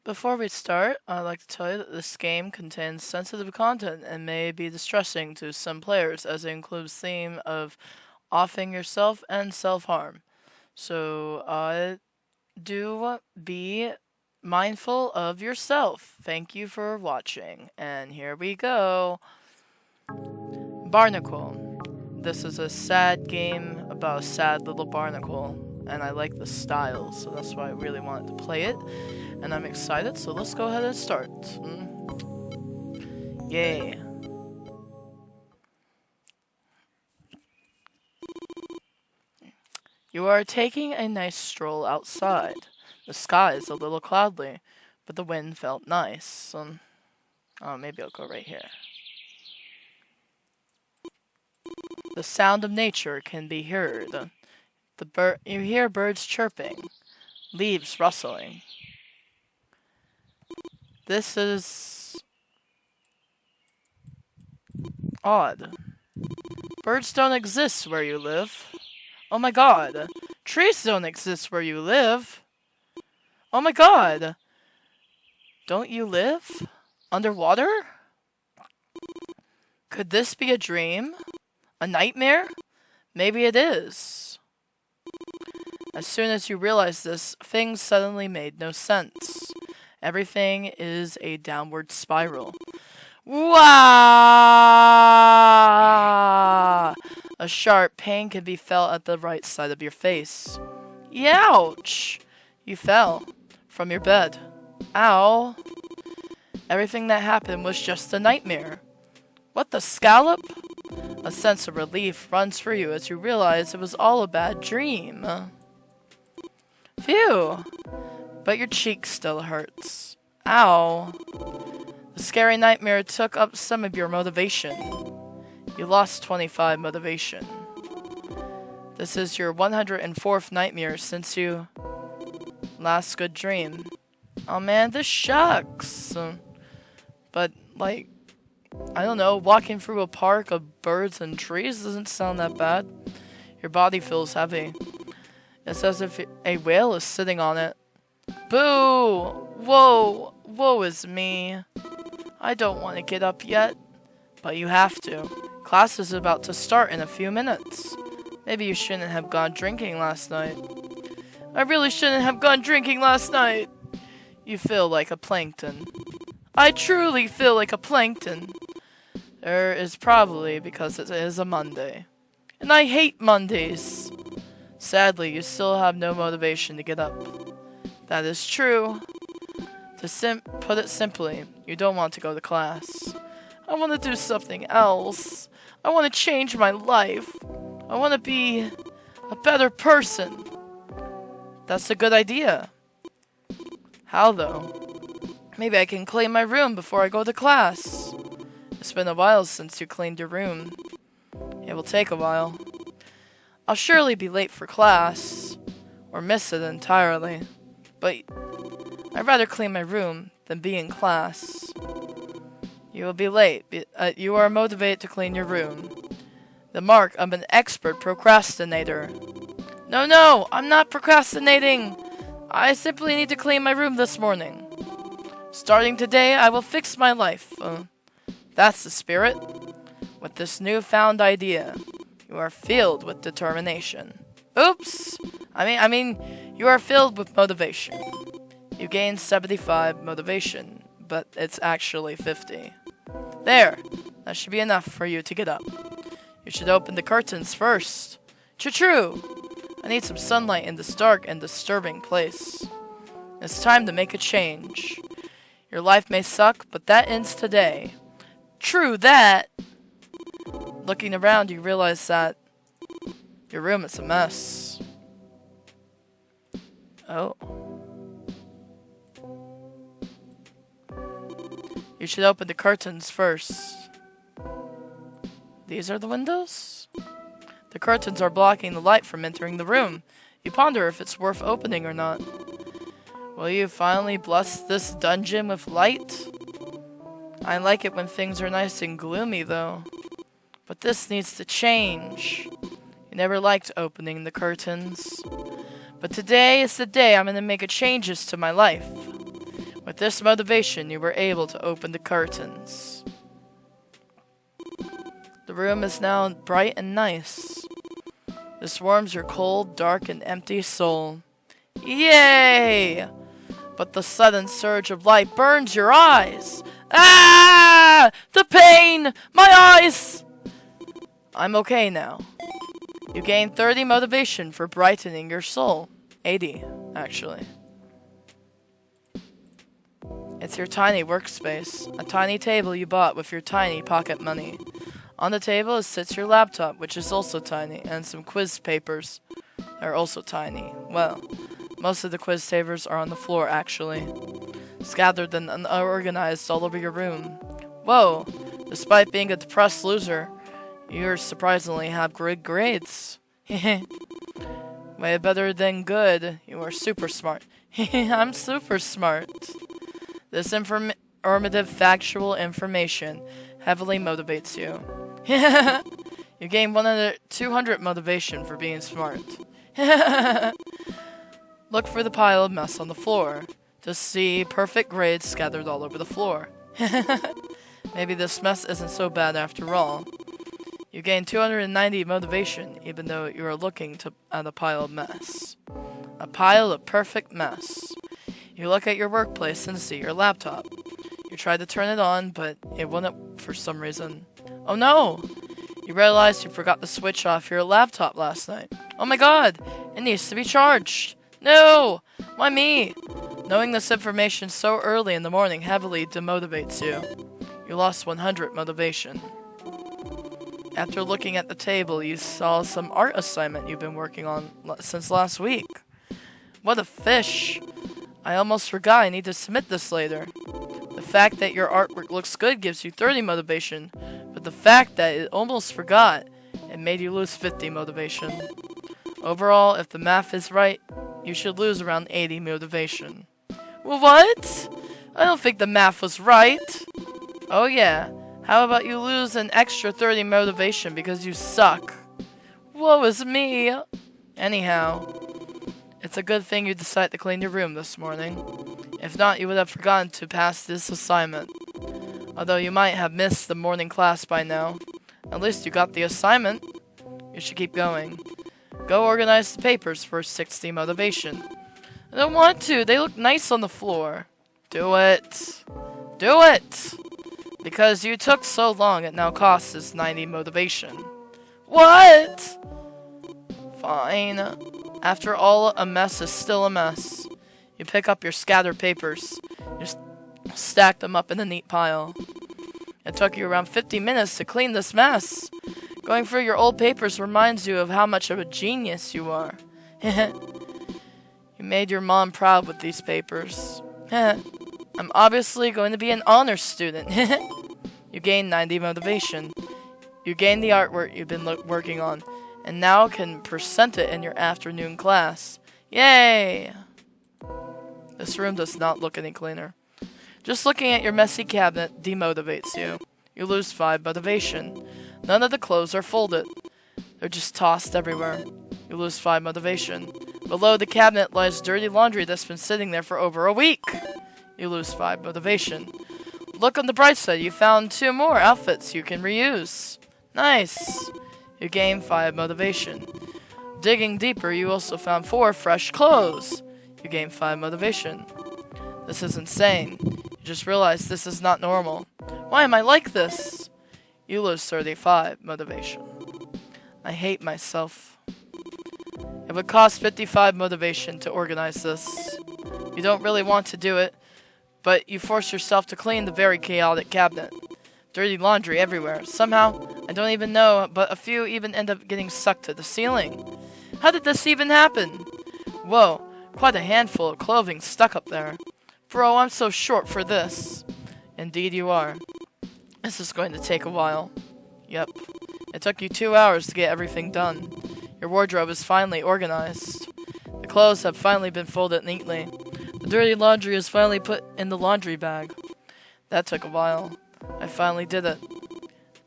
Before we start, I'd like to tell you that this game contains sensitive content and may be distressing to some players as it includes theme of offing yourself and self-harm. So, do be mindful of yourself. Thank you for watching, and here we go. Barnacle. This is a sad game about a sad little barnacle, and I like the style, so that's why I really wanted to play it. And I'm excited, so let's go ahead and start. Yay. You are taking a nice stroll outside. The sky is a little cloudy, but the wind felt nice. Maybe I'll go right here. The sound of nature can be heard. You hear birds chirping, leaves rustling. This is odd. Birds don't exist where you live. Oh my god. Trees don't exist where you live. Oh my god. Don't you live underwater? Could this be a dream? A nightmare? Maybe it is. As soon as you realize this, things suddenly made no sense. Everything is a downward spiral. Wow! A sharp pain can be felt at the right side of your face. Ouch! You fell from your bed. Ow! Everything that happened was just a nightmare. What the scallop? A sense of relief runs through you as you realize it was all a bad dream. Phew! But your cheek still hurts. Ow. The scary nightmare took up some of your motivation. You lost 25 motivation. This is your 104th nightmare since you last good dream. Oh man, this sucks. But, like, I don't know, walking through a park of birds and trees doesn't sound that bad. Your body feels heavy. It's as if a whale is sitting on it. Boo! Whoa! Woe is me. I don't want to get up yet. But you have to. Class is about to start in a few minutes. Maybe you shouldn't have gone drinking last night. I really shouldn't have gone drinking last night. You feel like a plankton. I truly feel like a plankton. There is probably because it is a Monday. And I hate Mondays. Sadly, you still have no motivation to get up. That is true. To put it simply, you don't want to go to class. I want to do something else. I want to change my life. I want to be a better person. That's a good idea. How though? Maybe I can clean my room before I go to class. It's been a while since you cleaned your room. It will take a while. I'll surely be late for class, or miss it entirely, but I'd rather clean my room than be in class. You will be late. You are motivated to clean your room. The mark of an expert procrastinator. No, I'm not procrastinating. I simply need to clean my room this morning. Starting today, I will fix my life. That's the spirit. With this newfound idea, you are filled with determination. Oops! I mean, you are filled with motivation. You gain 75 motivation, but it's actually 50. There! That should be enough for you to get up. You should open the curtains first. True! I need some sunlight in this dark and disturbing place. It's time to make a change. Your life may suck, but that ends today. True that! Looking around, you realize that your room is a mess. Oh. You should open the curtains first. These are the windows? The curtains are blocking the light from entering the room. You ponder if it's worth opening or not. Will you finally bless this dungeon with light? I like it when things are nice and gloomy, though. But this needs to change. You never liked opening the curtains. But today is the day I'm going to make changes to my life. With this motivation, you were able to open the curtains. The room is now bright and nice. This warms your cold, dark, and empty soul. Yay! But the sudden surge of light burns your eyes. Ah! The pain! My eyes! I'm okay now. You gain 30 motivation for brightening your soul. 80, actually. It's your tiny workspace, a tiny table you bought with your tiny pocket money. On the table sits your laptop, which is also tiny, and some quiz papers are also tiny. Well, most of the quiz papers are on the floor, actually, scattered and unorganized all over your room. Whoa! Despite being a depressed loser, you surprisingly have good grades. Way better than good. You are super smart. I'm super smart. This informative, factual information heavily motivates you. You gain 200 motivation for being smart. Look for the pile of mess on the floor to see perfect grades scattered all over the floor. Maybe this mess isn't so bad after all. You gain 290 motivation even though you are looking at a pile of mess. A pile of perfect mess. You look at your workplace and see your laptop. You try to turn it on, but it wouldn't for some reason. Oh no! You realize you forgot to switch off your laptop last night. Oh my god! It needs to be charged! No! Why me? Knowing this information so early in the morning heavily demotivates you. You lost 100 motivation. After looking at the table, you saw some art assignment you've been working on since last week. What a fish! I almost forgot I need to submit this later. The fact that your artwork looks good gives you 30 motivation, but the fact that it almost forgot, it made you lose 50 motivation. Overall, if the math is right, you should lose around 80 motivation. What? I don't think the math was right. Oh yeah, how about you lose an extra 30 motivation because you suck? Woe is me. Anyhow, it's a good thing you decided to clean your room this morning. If not, you would have forgotten to pass this assignment. Although you might have missed the morning class by now. At least you got the assignment. You should keep going. Go organize the papers for 60 motivation. I don't want to. They look nice on the floor. Do it. Do it! Because you took so long, it now costs us 90 motivation. What? Fine. After all, a mess is still a mess. You pick up your scattered papers. You stack them up in a neat pile. It took you around 50 minutes to clean this mess. Going through your old papers reminds you of how much of a genius you are. You made your mom proud with these papers. I'm obviously going to be an honor student. You gain 90 motivation. You gain the artwork you've been working on, and now can present it in your afternoon class. Yay! This room does not look any cleaner. Just looking at your messy cabinet demotivates you. You lose 5 motivation. None of the clothes are folded. They're just tossed everywhere. You lose 5 motivation. Below the cabinet lies dirty laundry that's been sitting there for over a week. You lose 5 motivation. Look on the bright side, you found 2 more outfits you can reuse. Nice. You gain 5 motivation. Digging deeper, you also found 4 fresh clothes. You gain 5 motivation. This is insane. You just realized this is not normal. Why am I like this? You lose 35 motivation. I hate myself. It would cost 55 motivation to organize this. You don't really want to do it, but you force yourself to clean the very chaotic cabinet. Dirty laundry everywhere. Somehow, I don't even know, but a few even end up getting sucked to the ceiling. How did this even happen? Whoa, quite a handful of clothing stuck up there. Bro, I'm so short for this. Indeed you are. This is going to take a while. Yep. It took you 2 hours to get everything done. Your wardrobe is finally organized. The clothes have finally been folded neatly. The dirty laundry is finally put in the laundry bag. That took a while. I finally did it.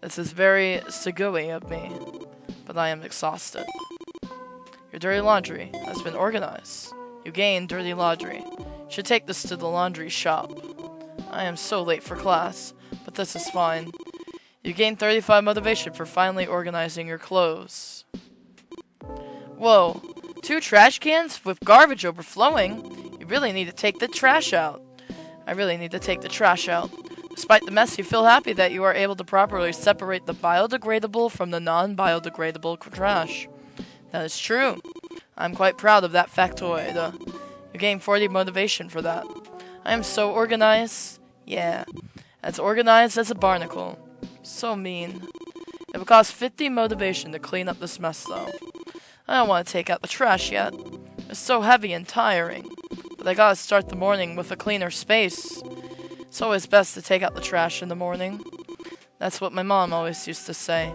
This is very Segui of me, but I am exhausted. Your dirty laundry has been organized. You gain dirty laundry. Should take this to the laundry shop. I am so late for class, but this is fine. You gain 35 motivation for finally organizing your clothes. Whoa, 2 trash cans with garbage overflowing? You really need to take the trash out. I really need to take the trash out. Despite the mess, you feel happy that you are able to properly separate the biodegradable from the non-biodegradable trash. That is true. I'm quite proud of that factoid. You gain 40 motivation for that. I am so organized. Yeah, as organized as a barnacle. So mean. It would cost 50 motivation to clean up this mess, though. I don't want to take out the trash yet. It's so heavy and tiring. But I gotta start the morning with a cleaner space. It's always best to take out the trash in the morning. That's what my mom always used to say.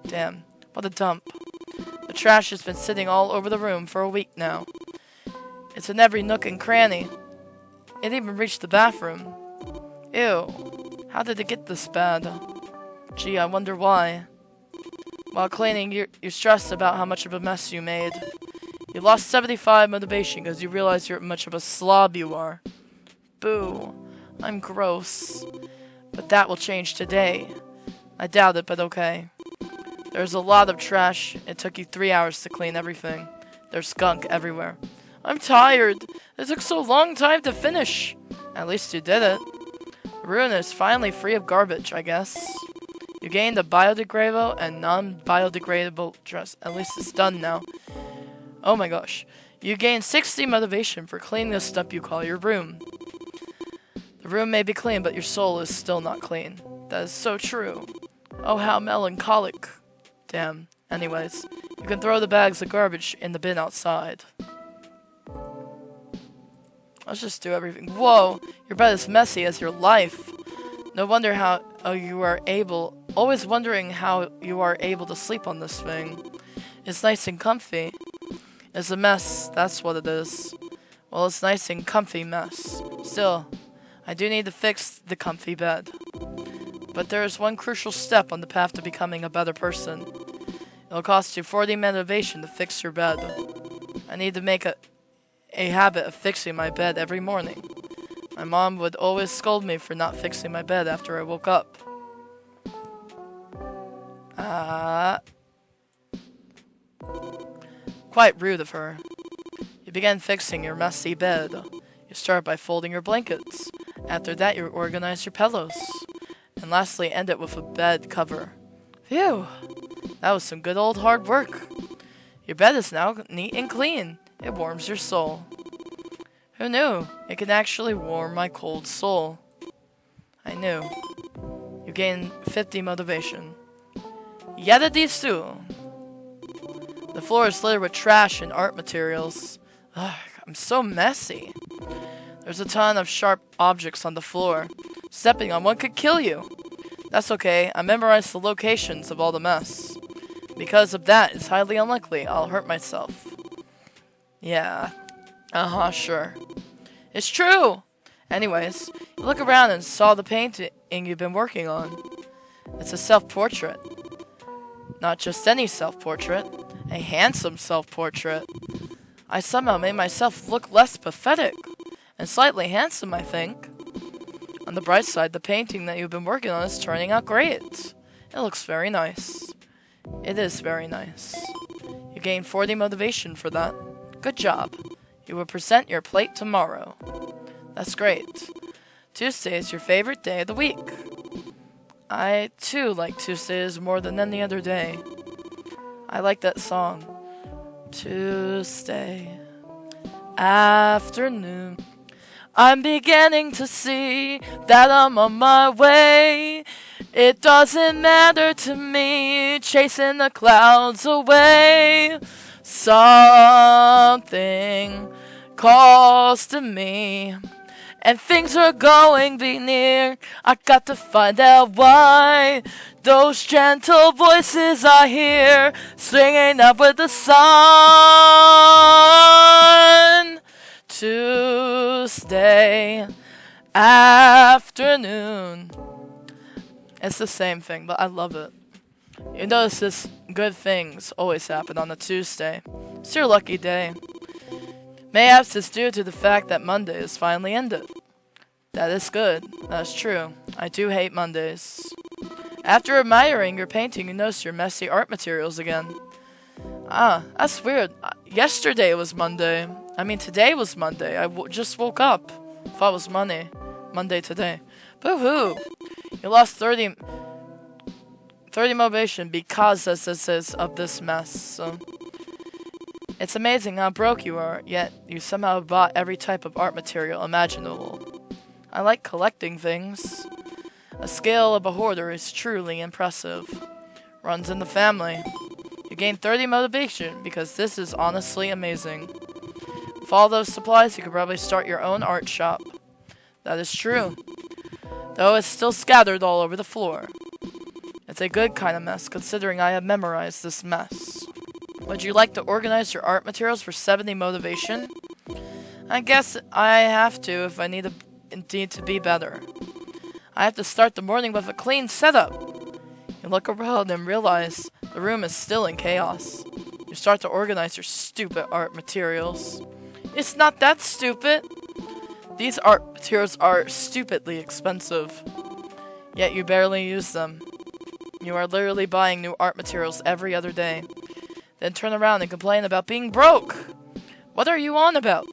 Damn, what a dump. The trash has been sitting all over the room for a week now. It's in every nook and cranny. It even reached the bathroom. Ew, how did it get this bad? Gee, I wonder why. While cleaning, you're stressed about how much of a mess you made. You lost 75 motivation because you realize you're much of a slob you are. Boo, I'm gross. But that will change today. I doubt it, but okay. There's a lot of trash. It took you 3 hours to clean everything. There's skunk everywhere. I'm tired. It took so long time to finish. At least you did it. The room is finally free of garbage, I guess. You gained a biodegradable and non-biodegradable dress. At least it's done now. Oh my gosh. You gained 60 motivation for cleaning the stuff you call your room. The room may be clean, but your soul is still not clean. That is so true. Oh, how melancholic. Damn. Anyways, you can throw the bags of garbage in the bin outside. Let's just do everything. Whoa, your bed is messy as your life. No wonder how you are able... Always wondering how you are able to sleep on this thing. It's nice and comfy. It's a mess, that's what it is. Well, it's nice and comfy mess. Still, I do need to fix the comfy bed. But there is one crucial step on the path to becoming a better person. It'll cost you 40 motivation to fix your bed. I need to make a habit of fixing my bed every morning. My mom would always scold me for not fixing my bed after I woke up. Quite rude of her. You begin fixing your messy bed. You start by folding your blankets. After that, you organize your pillows. And lastly, end it with a bed cover. Phew! That was some good old hard work. Your bed is now neat and clean. It warms your soul. Who knew? It can actually warm my cold soul. I knew. You gain 50 motivation. Yada disu. The floor is littered with trash and art materials. Ugh, I'm so messy. There's a ton of sharp objects on the floor. Stepping on one could kill you. That's okay. I memorized the locations of all the mess. Because of that, it's highly unlikely I'll hurt myself. Yeah. Sure. It's true! Anyways, you look around and saw the painting you've been working on. It's a self-portrait. Not just any self-portrait. A handsome self-portrait. I somehow made myself look less pathetic. And slightly handsome, I think. On the bright side, the painting that you've been working on is turning out great. It looks very nice. It is very nice. You gain 40 motivation for that. Good job. You will present your plate tomorrow. That's great. Tuesday is your favorite day of the week. I, too, like Tuesdays more than any other day. I like that song. Tuesday afternoon. I'm beginning to see that I'm on my way. It doesn't matter to me, chasing the clouds away. Something calls to me, and things are going to be near. I got to find out why those gentle voices I hear singing up with the sun. Tuesday afternoon. It's the same thing, but I love it. You notice this good things always happen on a Tuesday. It's your lucky day. Mayhaps it's due to the fact that Monday is finally ended. That is good. That's true. I do hate Mondays. After admiring your painting, you notice your messy art materials again. Ah, that's weird. Yesterday was Monday. I mean, today was Monday. I just woke up. Thought it was Monday today. Boo-hoo. You lost 30 motivation because of this mess. So it's amazing how broke you are, yet you somehow bought every type of art material imaginable. I like collecting things. A scale of a hoarder is truly impressive. Runs in the family. You gain 30 motivation because this is honestly amazing. With all those supplies, you could probably start your own art shop. That is true. Though it's still scattered all over the floor. It's a good kind of mess, considering I have memorized this mess. Would you like to organize your art materials for 70 motivation? I guess I have to if I need to be better. I have to start the morning with a clean setup. You look around and realize the room is still in chaos. You start to organize your stupid art materials. It's not that stupid. These art materials are stupidly expensive. Yet you barely use them. You are literally buying new art materials every other day. Then turn around and complain about being broke. What are you on about?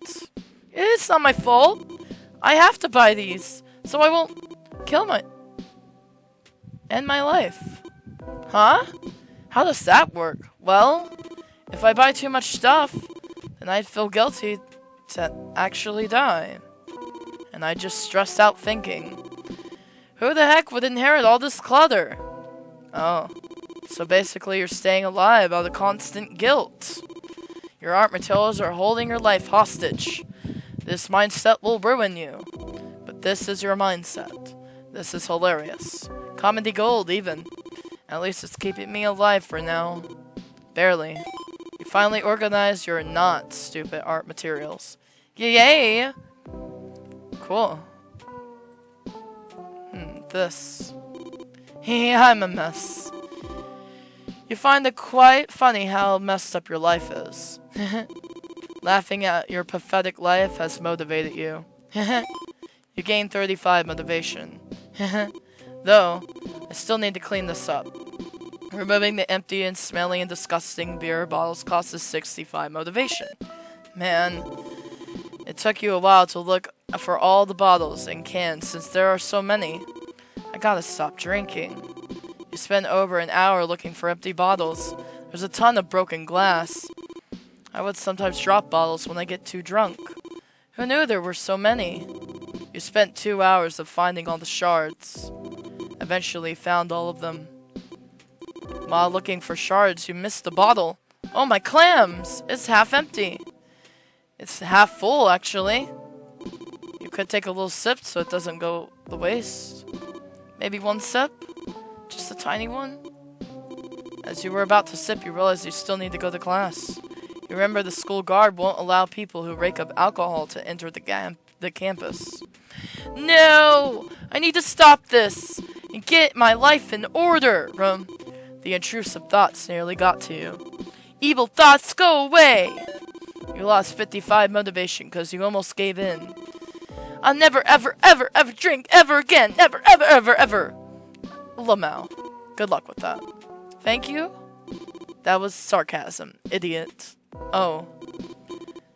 It's not my fault. I have to buy these, so I won't end my life. Huh? How does that work? Well, if I buy too much stuff, then I'd feel guilty to actually die. And I just stressed out thinking, who the heck would inherit all this clutter? Oh, so basically you're staying alive out of constant guilt. Your art materials are holding your life hostage. This mindset will ruin you. But this is your mindset. This is hilarious. Comedy gold, even. At least it's keeping me alive for now. Barely. You finally organized your not stupid art materials. Yay! Cool. This. I'm a mess. You find it quite funny how messed up your life is. Laughing at your pathetic life has motivated you. You gain 35 motivation. Though, I still need to clean this up. Removing the empty and smelly and disgusting beer bottles costs us 65 motivation. Man, it took you a while to look for all the bottles and cans since there are so many. I gotta stop drinking. You spend over an hour looking for empty bottles. There's a ton of broken glass. I would sometimes drop bottles when I get too drunk. Who knew there were so many? You spent 2 hours of finding all the shards. Eventually found all of them. While looking for shards, you missed the bottle. Oh, my clams! It's half empty. It's half full, actually. You could take a little sip so it doesn't go to waste. Maybe one sip? Just a tiny one? As you were about to sip, you realize you still need to go to class. You remember the school guard won't allow people who rake up alcohol to enter the campus. No! I need to stop this and get my life in order! The intrusive thoughts nearly got to you. Evil thoughts, go away! You lost 55 motivation because you almost gave in. I'll never, ever, ever, ever drink ever again. Never, ever, ever, ever. Lamau. Good luck with that. Thank you? That was sarcasm. Idiot. Oh.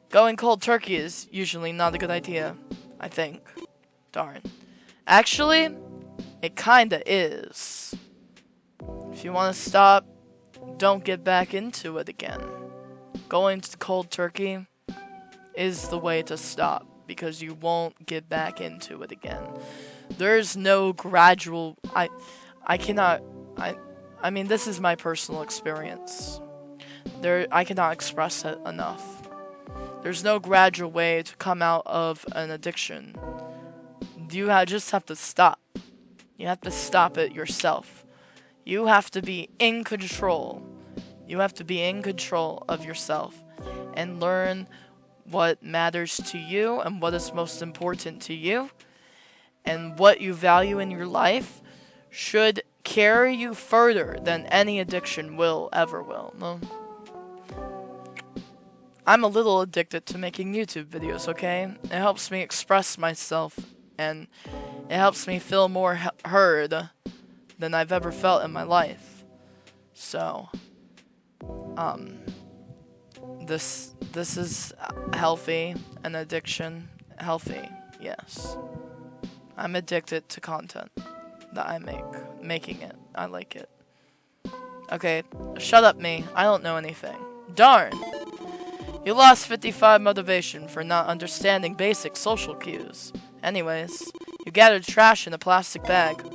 Going cold turkey is usually not a good idea. I think. Darn. Actually, it kinda is. If you want to stop, don't get back into it again. Going to cold turkey is the way to stop, because you won't get back into it again. There's no gradual... I mean, this is my personal experience. I cannot express it enough. There's no gradual way to come out of an addiction. You just have to stop. You have to stop it yourself. You have to be in control. You have to be in control of yourself and learn what matters to you and what is most important to you, and what you value in your life should carry you further than any addiction ever will. No? I'm a little addicted to making YouTube videos, okay? It helps me express myself, and it helps me feel more heard than I've ever felt in my life. So, this is healthy, an addiction. Healthy, yes. I'm addicted to content that I making it. I like it. Okay, shut up me. I don't know anything. Darn! You lost 55 motivation for not understanding basic social cues. Anyways, you gathered trash in a plastic bag.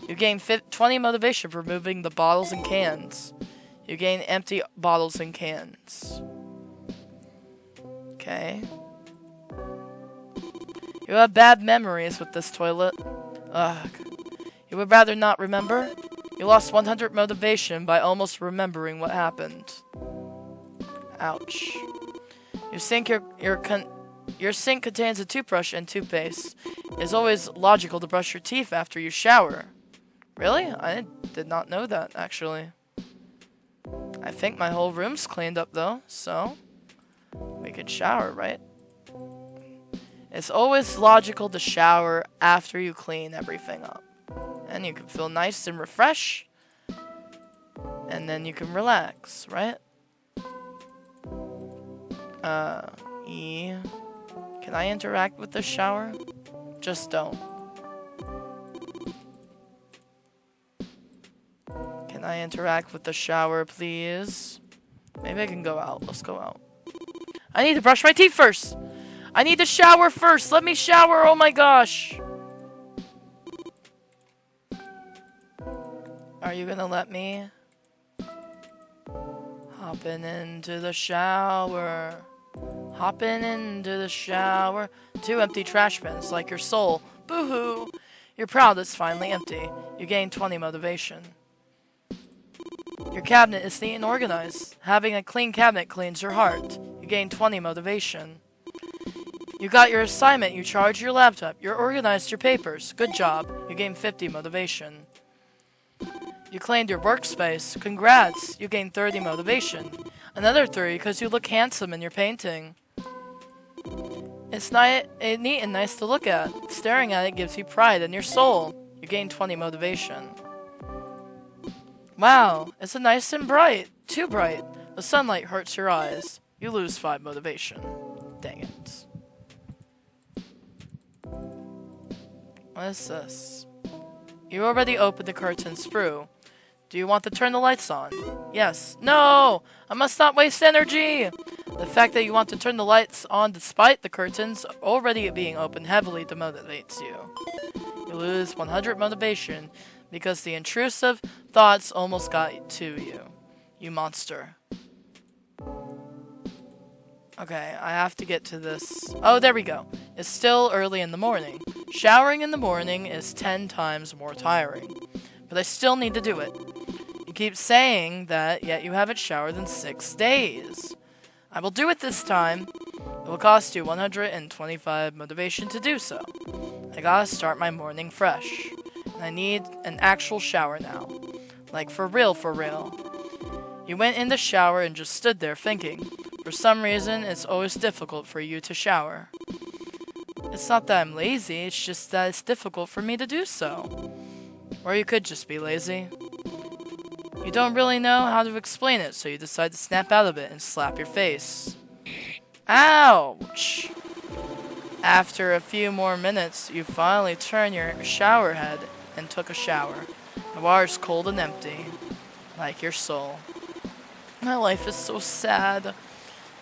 You gained 20 motivation for moving the bottles and cans. You gain empty bottles and cans. Okay. You have bad memories with this toilet. Ugh. You would rather not remember? You lost 100 motivation by almost remembering what happened. Ouch. Your sink contains a toothbrush and toothpaste. It's always logical to brush your teeth after you shower. Really? I did not know that, actually. I think my whole room's cleaned up, though, so we could shower, right? It's always logical to shower after you clean everything up. And you can feel nice and refreshed. And then you can relax, right? Can I interact with the shower? Just don't. Can I interact with the shower, please? Maybe I can go out. Let's go out. I need to brush my teeth first. I need to shower first. Let me shower. Oh my gosh. Are you gonna let me? Hopping into the shower. Hopping into the shower. 2 empty trash bins, like your soul. Boo-hoo. You're proud it's finally empty. You gain 20 motivation. Your cabinet is neat and organized. Having a clean cabinet cleans your heart. You gain 20 motivation. You got your assignment. You charged your laptop. You organized your papers. Good job. You gain 50 motivation. You cleaned your workspace. Congrats. You gain 30 motivation. Another 30 because you look handsome in your painting. It's neat and nice to look at. Staring at it gives you pride in your soul. You gain 20 motivation. Wow, it's nice and bright. Too bright. The sunlight hurts your eyes. You lose 5 motivation. Dang it. What is this? You already opened the curtain sprue. Do you want to turn the lights on? Yes. No! I must not waste energy! The fact that you want to turn the lights on despite the curtains already being open heavily demotivates you. You lose 100 motivation because the intrusive thoughts almost got to you. You monster. Okay, I have to get to this. Oh, there we go. It's still early in the morning. Showering in the morning is 10 times more tiring. But I still need to do it. You keep saying that, yet you haven't showered in 6 days. I will do it this time. It will cost you 125 motivation to do so. I gotta start my morning fresh. And I need an actual shower now. Like for real, for real. You went in the shower and just stood there thinking. For some reason, it's always difficult for you to shower. It's not that I'm lazy, it's just that it's difficult for me to do so. Or you could just be lazy. You don't really know how to explain it, so you decide to snap out of it and slap your face. Ouch! After a few more minutes, you finally turn your shower head and took a shower. The water's cold and empty, like your soul. My life is so sad.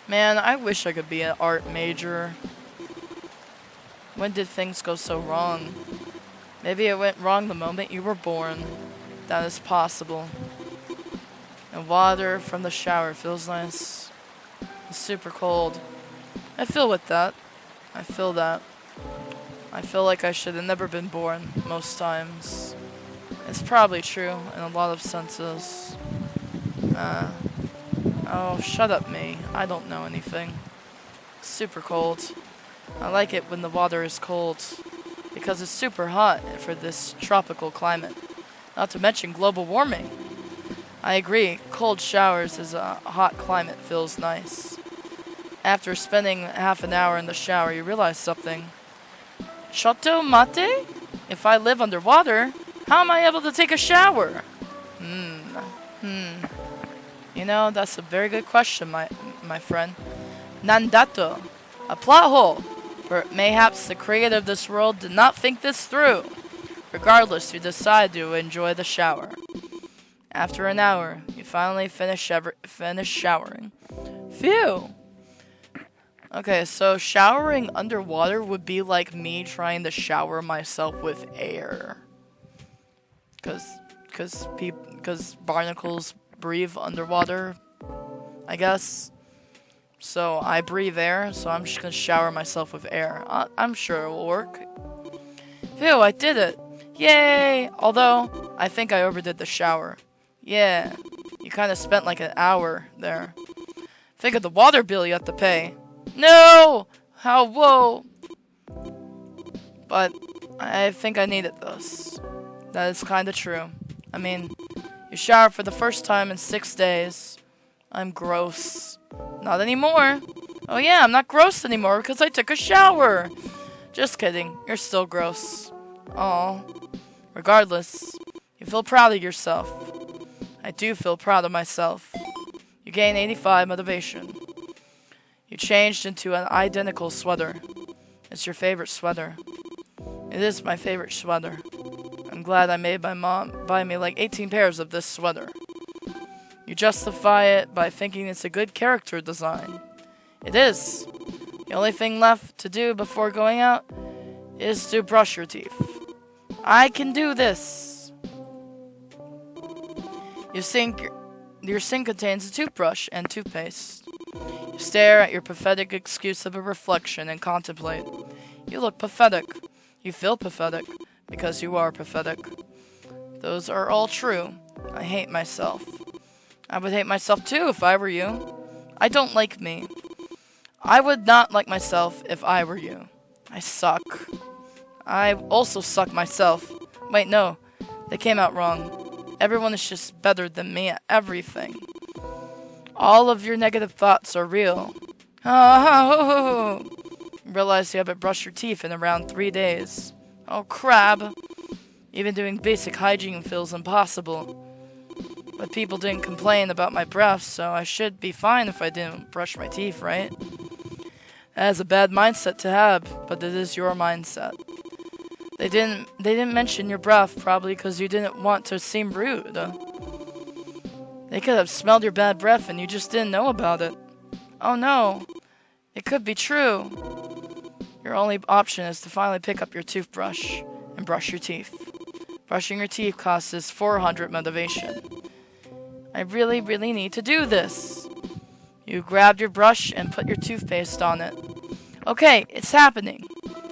Man, I wish I could be an art major. When did things go so wrong? Maybe it went wrong the moment you were born. That is possible. And water from the shower feels nice. It's super cold. I feel with that. I feel that. I feel like I should have never been born most times. It's probably true in a lot of senses. Oh, shut up me. I don't know anything. It's super cold. I like it when the water is cold because it's super hot for this tropical climate. Not to mention global warming. I agree, cold showers as a hot climate feels nice. After spending half an hour in the shower, you realize something. Chateau Mate? If I live underwater, how am I able to take a shower? You know, that's a very good question, my friend. Nandato. A plot hole. But mayhaps the creator of this world did not think this through. Regardless, you decide to enjoy the shower. After an hour, you finally finish showering. Phew! Okay, so showering underwater would be like me trying to shower myself with air. Cause barnacles breathe underwater, I guess. So I breathe air, so I'm just gonna shower myself with air. I'm sure it will work. Phew, I did it! Yay! Although, I think I overdid the shower. Yeah, you kinda spent like an hour there. Think of the water bill you have to pay. No! How, whoa! But, I think I needed this. That is kinda true. I mean, you showered for the first time in 6 days. I'm gross. Not anymore. Oh yeah, I'm not gross anymore because I took a shower. Just kidding, you're still gross. Aw. Regardless, you feel proud of yourself. I do feel proud of myself. You gain 85 motivation. You changed into an identical sweater. It's your favorite sweater. It is my favorite sweater. I'm glad I made my mom buy me like 18 pairs of this sweater. You justify it by thinking it's a good character design. It is. The only thing left to do before going out is to brush your teeth. I can do this. Your sink contains a toothbrush and toothpaste. You stare at your pathetic excuse of a reflection and contemplate. You look pathetic. You feel pathetic because you are pathetic. Those are all true. I hate myself. I would hate myself too if I were you. I don't like me. I would not like myself if I were you. I suck. I also suck myself. Wait, no. They came out wrong. Everyone is just better than me at everything. All of your negative thoughts are real. Realize you haven't brushed your teeth in around 3 days. Oh, crab. Even doing basic hygiene feels impossible. But people didn't complain about my breath, so I should be fine if I didn't brush my teeth, right? That is a bad mindset to have, but it is your mindset. They didn't mention your breath, probably because you didn't want to seem rude. They could have smelled your bad breath and you just didn't know about it. Oh no, it could be true. Your only option is to finally pick up your toothbrush and brush your teeth. Brushing your teeth costs us 400 motivation. I really, really need to do this. You grabbed your brush and put your toothpaste on it. Okay, it's happening.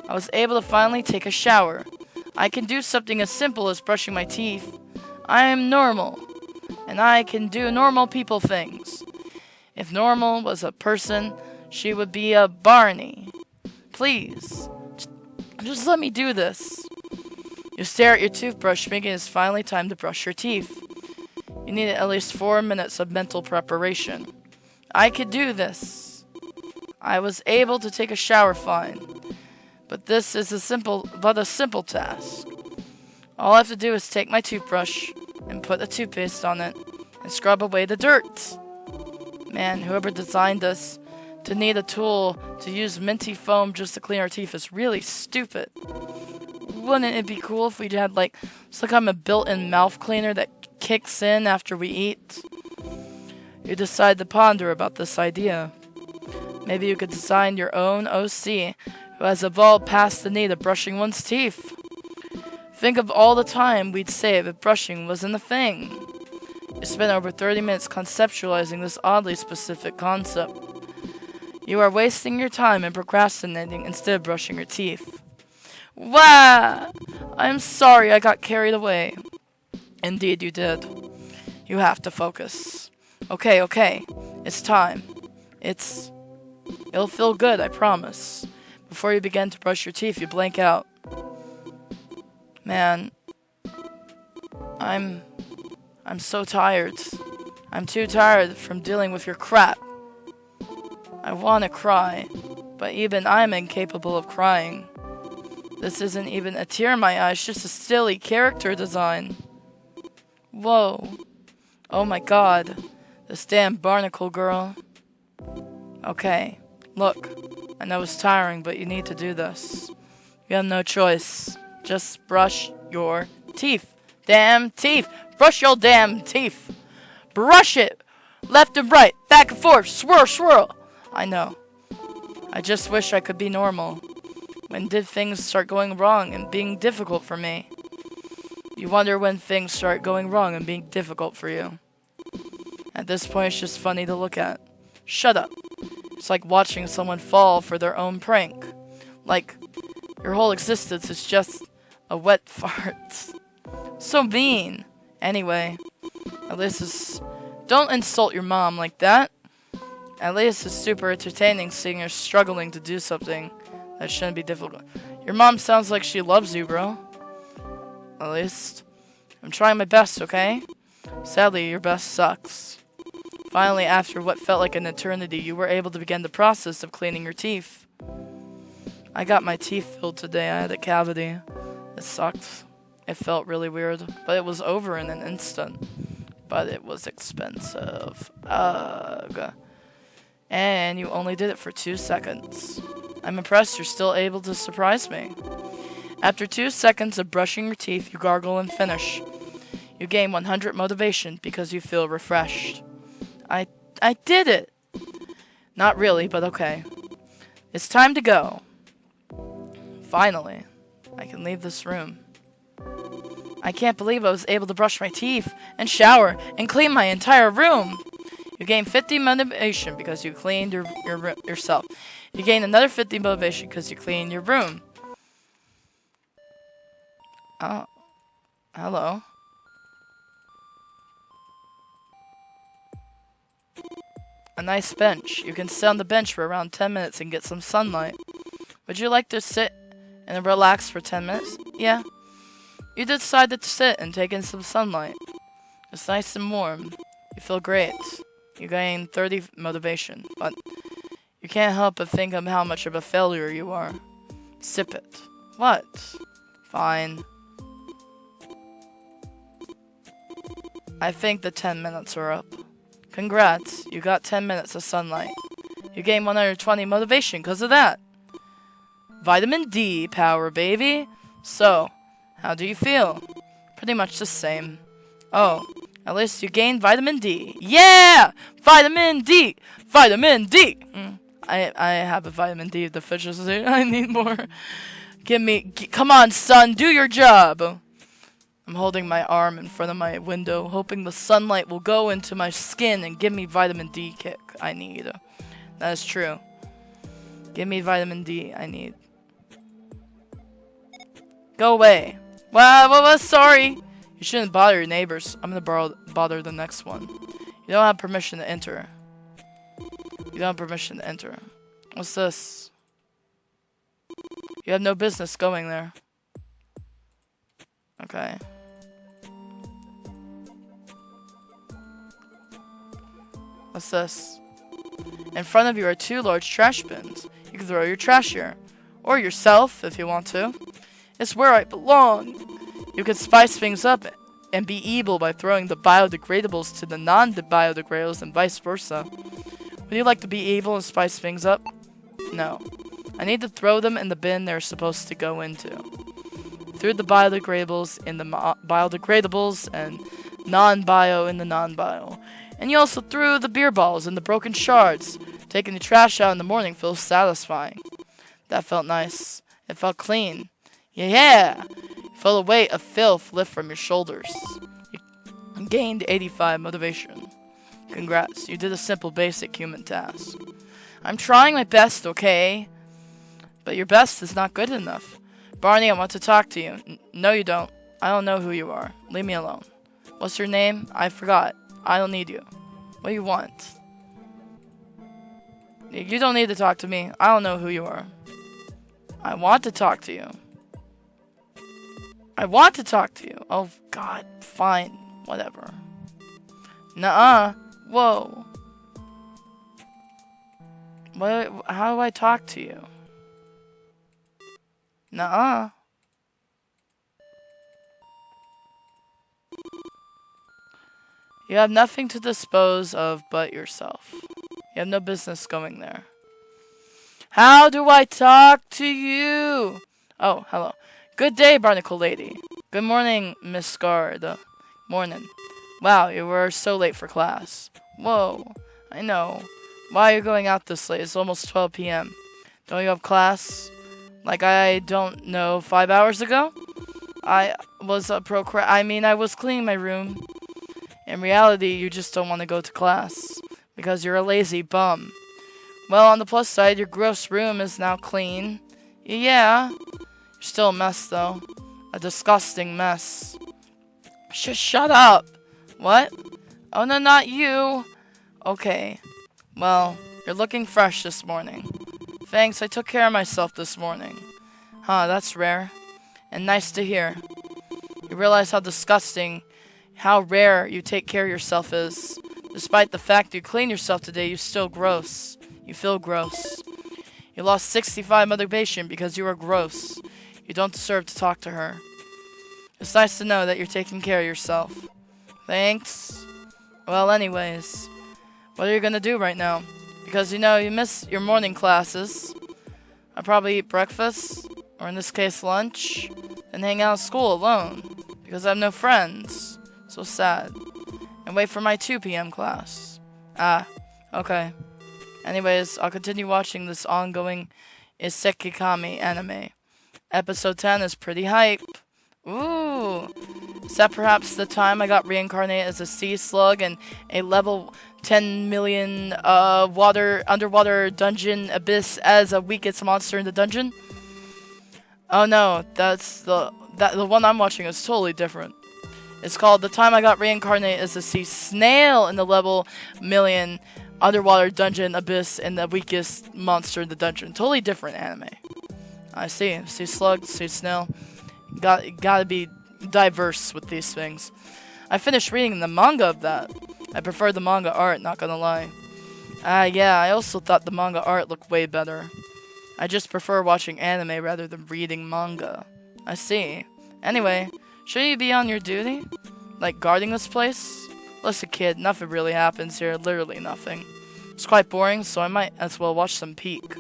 I was able to finally take a shower. I can do something as simple as brushing my teeth. I am normal, and I can do normal people things. If normal was a person, she would be a Barney. Please, just let me do this. You stare at your toothbrush, thinking it's finally time to brush your teeth. You needed at least 4 minutes of mental preparation. I could do this. I was able to take a shower fine. But this is a simple task. All I have to do is take my toothbrush and put a toothpaste on it and scrub away the dirt. Man, whoever designed this to need a tool to use minty foam just to clean our teeth is really stupid. Wouldn't it be cool if we had like some kind of built-in mouth cleaner that kicks in after we eat? You decide to ponder about this idea. Maybe you could design your own OC who has evolved past the need of brushing one's teeth. Think of all the time we'd save if brushing wasn't a thing. You spent over 30 minutes conceptualizing this oddly specific concept. You are wasting your time and procrastinating instead of brushing your teeth. Wah! I'm sorry I got carried away. Indeed you did. You have to focus. Okay. It's time. It'll feel good, I promise. Before you begin to brush your teeth, you blank out. Man, I'm so tired. I'm too tired from dealing with your crap. I want to cry, but even I'm incapable of crying. This isn't even a tear in my eye, it's just a silly character design. Whoa. Oh my god. This damn Barnicle girl. Okay, look. I know it's tiring, but you need to do this. You have no choice. Just brush your teeth. Damn teeth! Brush your damn teeth! Brush it! Left and right, back and forth, swirl, swirl! I know. I just wish I could be normal. When did things start going wrong and being difficult for me? You wonder when things start going wrong and being difficult for you. At this point, it's just funny to look at. Shut up. It's like watching someone fall for their own prank. Like, your whole existence is just a wet fart. So mean. Anyway, at least it's... Don't insult your mom like that. At least it's super entertaining seeing her struggling to do something that shouldn't be difficult. Your mom sounds like she loves you, bro. At least. I'm trying my best, okay? Sadly, your best sucks. Finally, after what felt like an eternity, you were able to begin the process of cleaning your teeth. I got my teeth filled today. I had a cavity. It sucked. It felt really weird, but it was over in an instant. But it was expensive. Ugh. And you only did it for 2 seconds. I'm impressed you're still able to surprise me. After 2 seconds of brushing your teeth, you gargle and finish. You gain 100 motivation because you feel refreshed. I did it! Not really, but okay. It's time to go. Finally, I can leave this room. I can't believe I was able to brush my teeth and shower and clean my entire room. You gain 50 motivation because you cleaned yourself. You gain another 50 motivation because you cleaned your room. Oh. Hello. A nice bench. You can sit on the bench for around 10 minutes and get some sunlight. Would you like to sit and relax for 10 minutes? Yeah. You decide to sit and take in some sunlight. It's nice and warm. You feel great. You gain 30 motivation, but you can't help but think of how much of a failure you are. Sip it. What? Fine. I think the 10 minutes are up. Congrats, you got 10 minutes of sunlight. You gain 120 motivation because of that. Vitamin D power, baby. So, how do you feel? Pretty much the same. Oh, at least you gained vitamin D. Yeah! Vitamin D! Vitamin D! I have a vitamin D deficiency. I need more. Come on, son, do your job. I'm holding my arm in front of my window, hoping the sunlight will go into my skin and give me vitamin D kick I need. That is true. Give me vitamin D I need. Go away. Well, sorry. You shouldn't bother your neighbors. I'm gonna bother the next one. You don't have permission to enter. You don't have permission to enter. What's this? You have no business going there. Okay. What's this? In front of you are 2 large trash bins. You can throw your trash here. Or yourself, if you want to. It's where I belong. You can spice things up and be evil by throwing the biodegradables to the non-biodegradables and vice versa. Would you like to be evil and spice things up? No. I need to throw them in the bin they're supposed to go into. Threw the biodegradables in the biodegradables and non-bio in the non-bio. And you also threw the beer balls in the broken shards. Taking the trash out in the morning feels satisfying. That felt nice. It felt clean. Yeah! You felt a weight of filth lift from your shoulders. You gained 85 motivation. Congrats, you did a simple basic human task. I'm trying my best, okay? But your best is not good enough. Barney, I want to talk to you. No, you don't. I don't know who you are. Leave me alone. What's your name? I forgot. I don't need you. What do you want? You don't need to talk to me. I don't know who you are. I want to talk to you. I want to talk to you. Oh, God. Fine. Whatever. Nuh-uh. Whoa. How do I talk to you? Nuh-uh. You have nothing to dispose of but yourself. You have no business going there. How do I talk to you? Oh, hello. Good day, Barnicle Lady. Good morning, Miss Guard. Morning. Wow, you were so late for class. Whoa, I know. Why are you going out this late? It's almost 12 p.m. Don't you have class? Like, I don't know, 5 hours ago? I was I was cleaning my room. In reality, you just don't want to go to class. Because you're a lazy bum. Well, on the plus side, your gross room is now clean. Yeah. You're still a mess, though. A disgusting mess. Shut up! What? Oh, no, not you! Okay. Well, you're looking fresh this morning. Thanks, I took care of myself this morning. Huh, that's rare. And nice to hear. You realize how rare you take care of yourself is. Despite the fact you clean yourself today, you still gross. You feel gross. You lost 65 motivation because you are gross. You don't deserve to talk to her. It's nice to know that you're taking care of yourself. Thanks. Well, anyways, what are you gonna do right now? Because you know you miss your morning classes. I'll probably eat breakfast, or in this case lunch, and hang out at school alone. Because I have no friends. So sad. And wait for my 2 p.m. class. Ah, okay. Anyways, I'll continue watching this ongoing Isekikami anime. Episode 10 is pretty hype. Ooh. Is that perhaps the time I got reincarnated as a sea slug in a level 10 million underwater dungeon abyss as a weakest monster in the dungeon? Oh no, that's the one I'm watching is totally different. It's called The Time I Got Reincarnated as a Sea Snail in the level million underwater dungeon abyss and the weakest monster in the dungeon. Totally different anime. I see. Sea slug, sea snail. Gotta be diverse with these things. I finished reading the manga of that. I prefer the manga art, not gonna lie. Yeah, I also thought the manga art looked way better. I just prefer watching anime rather than reading manga. I see. Anyway, should you be on your duty? Like guarding this place? Listen, kid, nothing really happens here. Literally nothing. It's quite boring, so I might as well watch some Peak.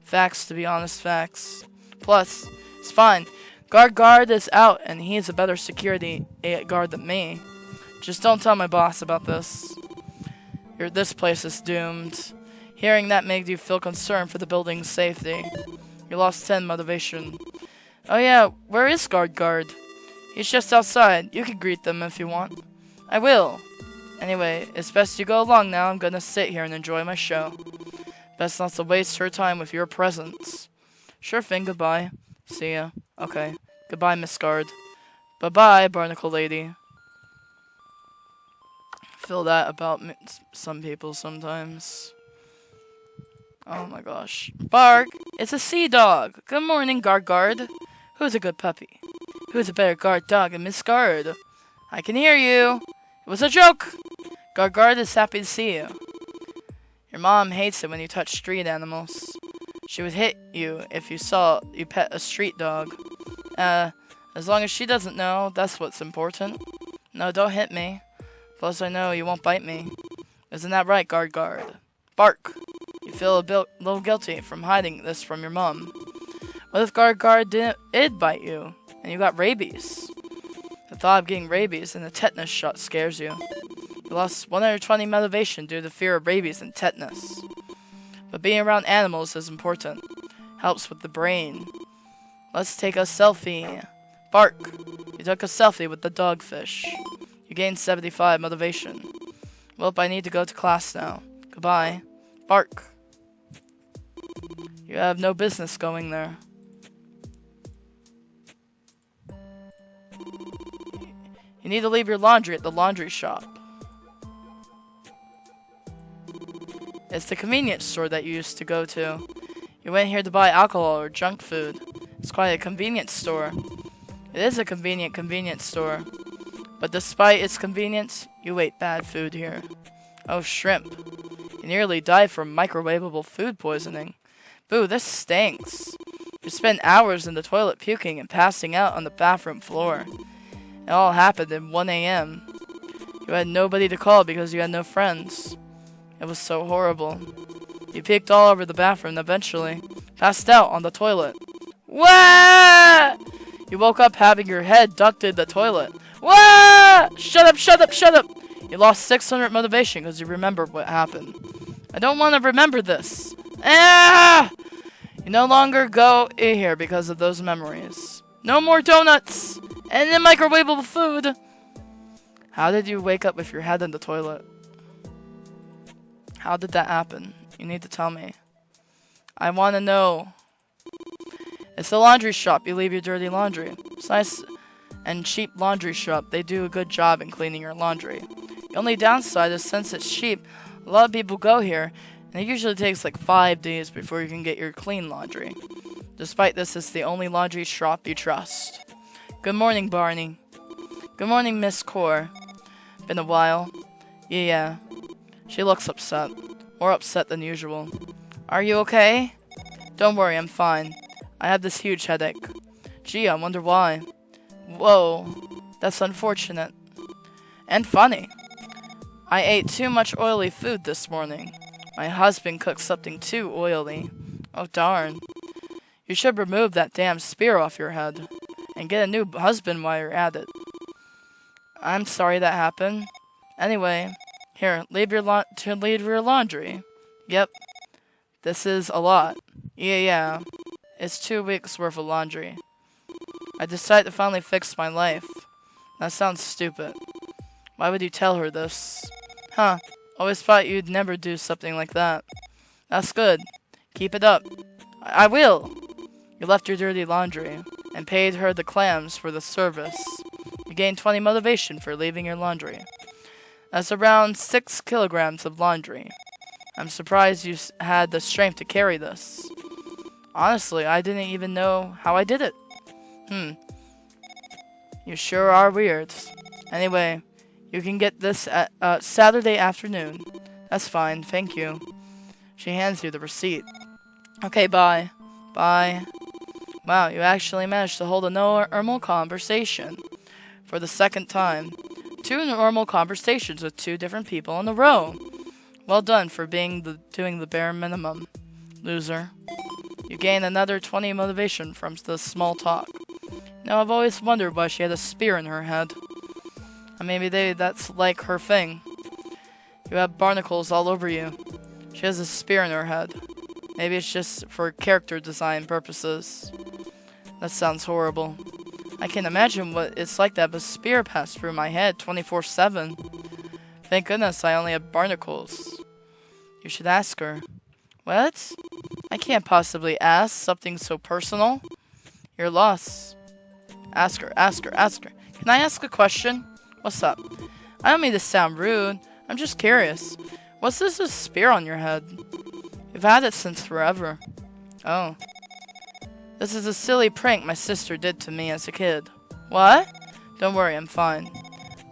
Facts, to be honest, facts. Plus, it's fine. Guard is out, and he's a better security guard than me. Just don't tell my boss about this. This place is doomed. Hearing that made you feel concerned for the building's safety. You lost 10 motivation. Oh yeah, where is Guard? He's just outside. You can greet them if you want. I will. Anyway, it's best you go along now. I'm gonna sit here and enjoy my show. Best not to waste her time with your presence. Sure thing, goodbye. See ya. Okay. Goodbye, Miss Guard. Bye-bye, Barnicle Lady. Feel that about some people sometimes. Oh my gosh. Bark! It's a sea dog! Good morning, Guard. Who's a good puppy? Who's a better guard dog than Miss Guard? I can hear you! It was a joke! Guard is happy to see you. Your mom hates it when you touch street animals. She would hit you if you pet a street dog. As long as she doesn't know, that's what's important. No, don't hit me. Plus I know you won't bite me. Isn't that right, Guard? Bark! You feel a little guilty from hiding this from your mom. What if Guard did bite you, and you got rabies? The thought of getting rabies and a tetanus shot scares you. You lost 120 motivation due to fear of rabies and tetanus. But being around animals is important. Helps with the brain. Let's take a selfie. Bark! You took a selfie with the dogfish. You gained 75 motivation. Well, I need to go to class now. Goodbye. Bark! You have no business going there. You need to leave your laundry at the laundry shop. It's the convenience store that you used to go to. You went here to buy alcohol or junk food. It's quite a convenience store. It is a convenience store. But despite its convenience, you ate bad food here. Oh, shrimp. You nearly died from microwavable food poisoning. Boo, this stinks. You spent hours in the toilet puking and passing out on the bathroom floor. It all happened at 1 a.m. You had nobody to call because you had no friends. It was so horrible. You puked all over the bathroom and eventually passed out on the toilet. Wah! You woke up having your head ducked in the toilet. Wah! Shut up, shut up, shut up! You lost 600 motivation because you remembered what happened. I don't want to remember this. Ah! You no longer go in here because of those memories. No more donuts! And the microwavable food! How did you wake up with your head in the toilet? How did that happen? You need to tell me. I want to know. It's the laundry shop. You leave your dirty laundry. It's nice and cheap laundry shop. They do a good job in cleaning your laundry. The only downside is since it's cheap, a lot of people go here, and it usually takes like 5 days before you can get your clean laundry. Despite this, it's the only laundry shop you trust. Good morning, Barney. Good morning, Miss Core. Been a while. Yeah. She looks upset. More upset than usual. Are you okay? Don't worry, I'm fine. I have this huge headache. Gee, I wonder why. Whoa, that's unfortunate. And funny. I ate too much oily food this morning. My husband cooked something too oily. Oh darn. You should remove that damn spear off your head. And get a new husband while you're at it. I'm sorry that happened. Anyway, here, leave your laundry. Yep. This is a lot. Yeah. It's 2 weeks worth of laundry. I decided to finally fix my life. That sounds stupid. Why would you tell her this? Huh. Always thought you'd never do something like that. That's good. Keep it up. I will. You left your dirty laundry and paid her the clams for the service. You gained 20 motivation for leaving your laundry. That's around 6 kilograms of laundry. I'm surprised you had the strength to carry this. Honestly, I didn't even know how I did it. You sure are weird. Anyway, you can get this at Saturday afternoon. That's fine, thank you. She hands you the receipt. Okay, bye. Bye. Wow, you actually managed to hold a normal conversation. For the second time. 2 normal conversations with 2 different people in a row. Well done for doing the bare minimum, loser. You gain another 20 motivation from the small talk. Now I've always wondered why she had a spear in her head. Or maybe that's like her thing. You have barnacles all over you. She has a spear in her head. Maybe it's just for character design purposes. That sounds horrible. I can imagine what it's like to have a spear pass through my head 24/7. Thank goodness I only have barnacles. You should ask her. What? I can't possibly ask something so personal. Your loss. Ask her. Can I ask a question? What's up? I don't mean to sound rude. I'm just curious. What's this spear on your head? You've had it since forever. Oh. This is a silly prank my sister did to me as a kid. What? Don't worry, I'm fine.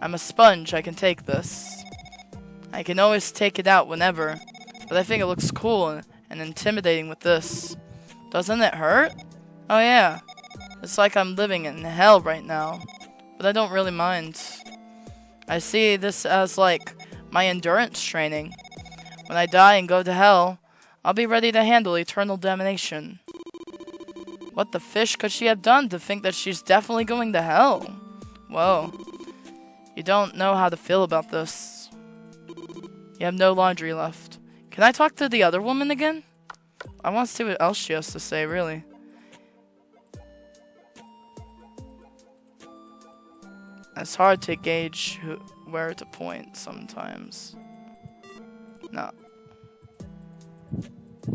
I'm a sponge, I can take this. I can always take it out whenever, but I think it looks cool and intimidating with this. Doesn't it hurt? Oh yeah. It's like I'm living in hell right now, but I don't really mind. I see this as like my endurance training. When I die and go to hell, I'll be ready to handle eternal damnation. What the fish could she have done to think that she's definitely going to hell? Whoa. You don't know how to feel about this. You have no laundry left. Can I talk to the other woman again? I want to see what else she has to say, really. It's hard to gauge where to point sometimes. No.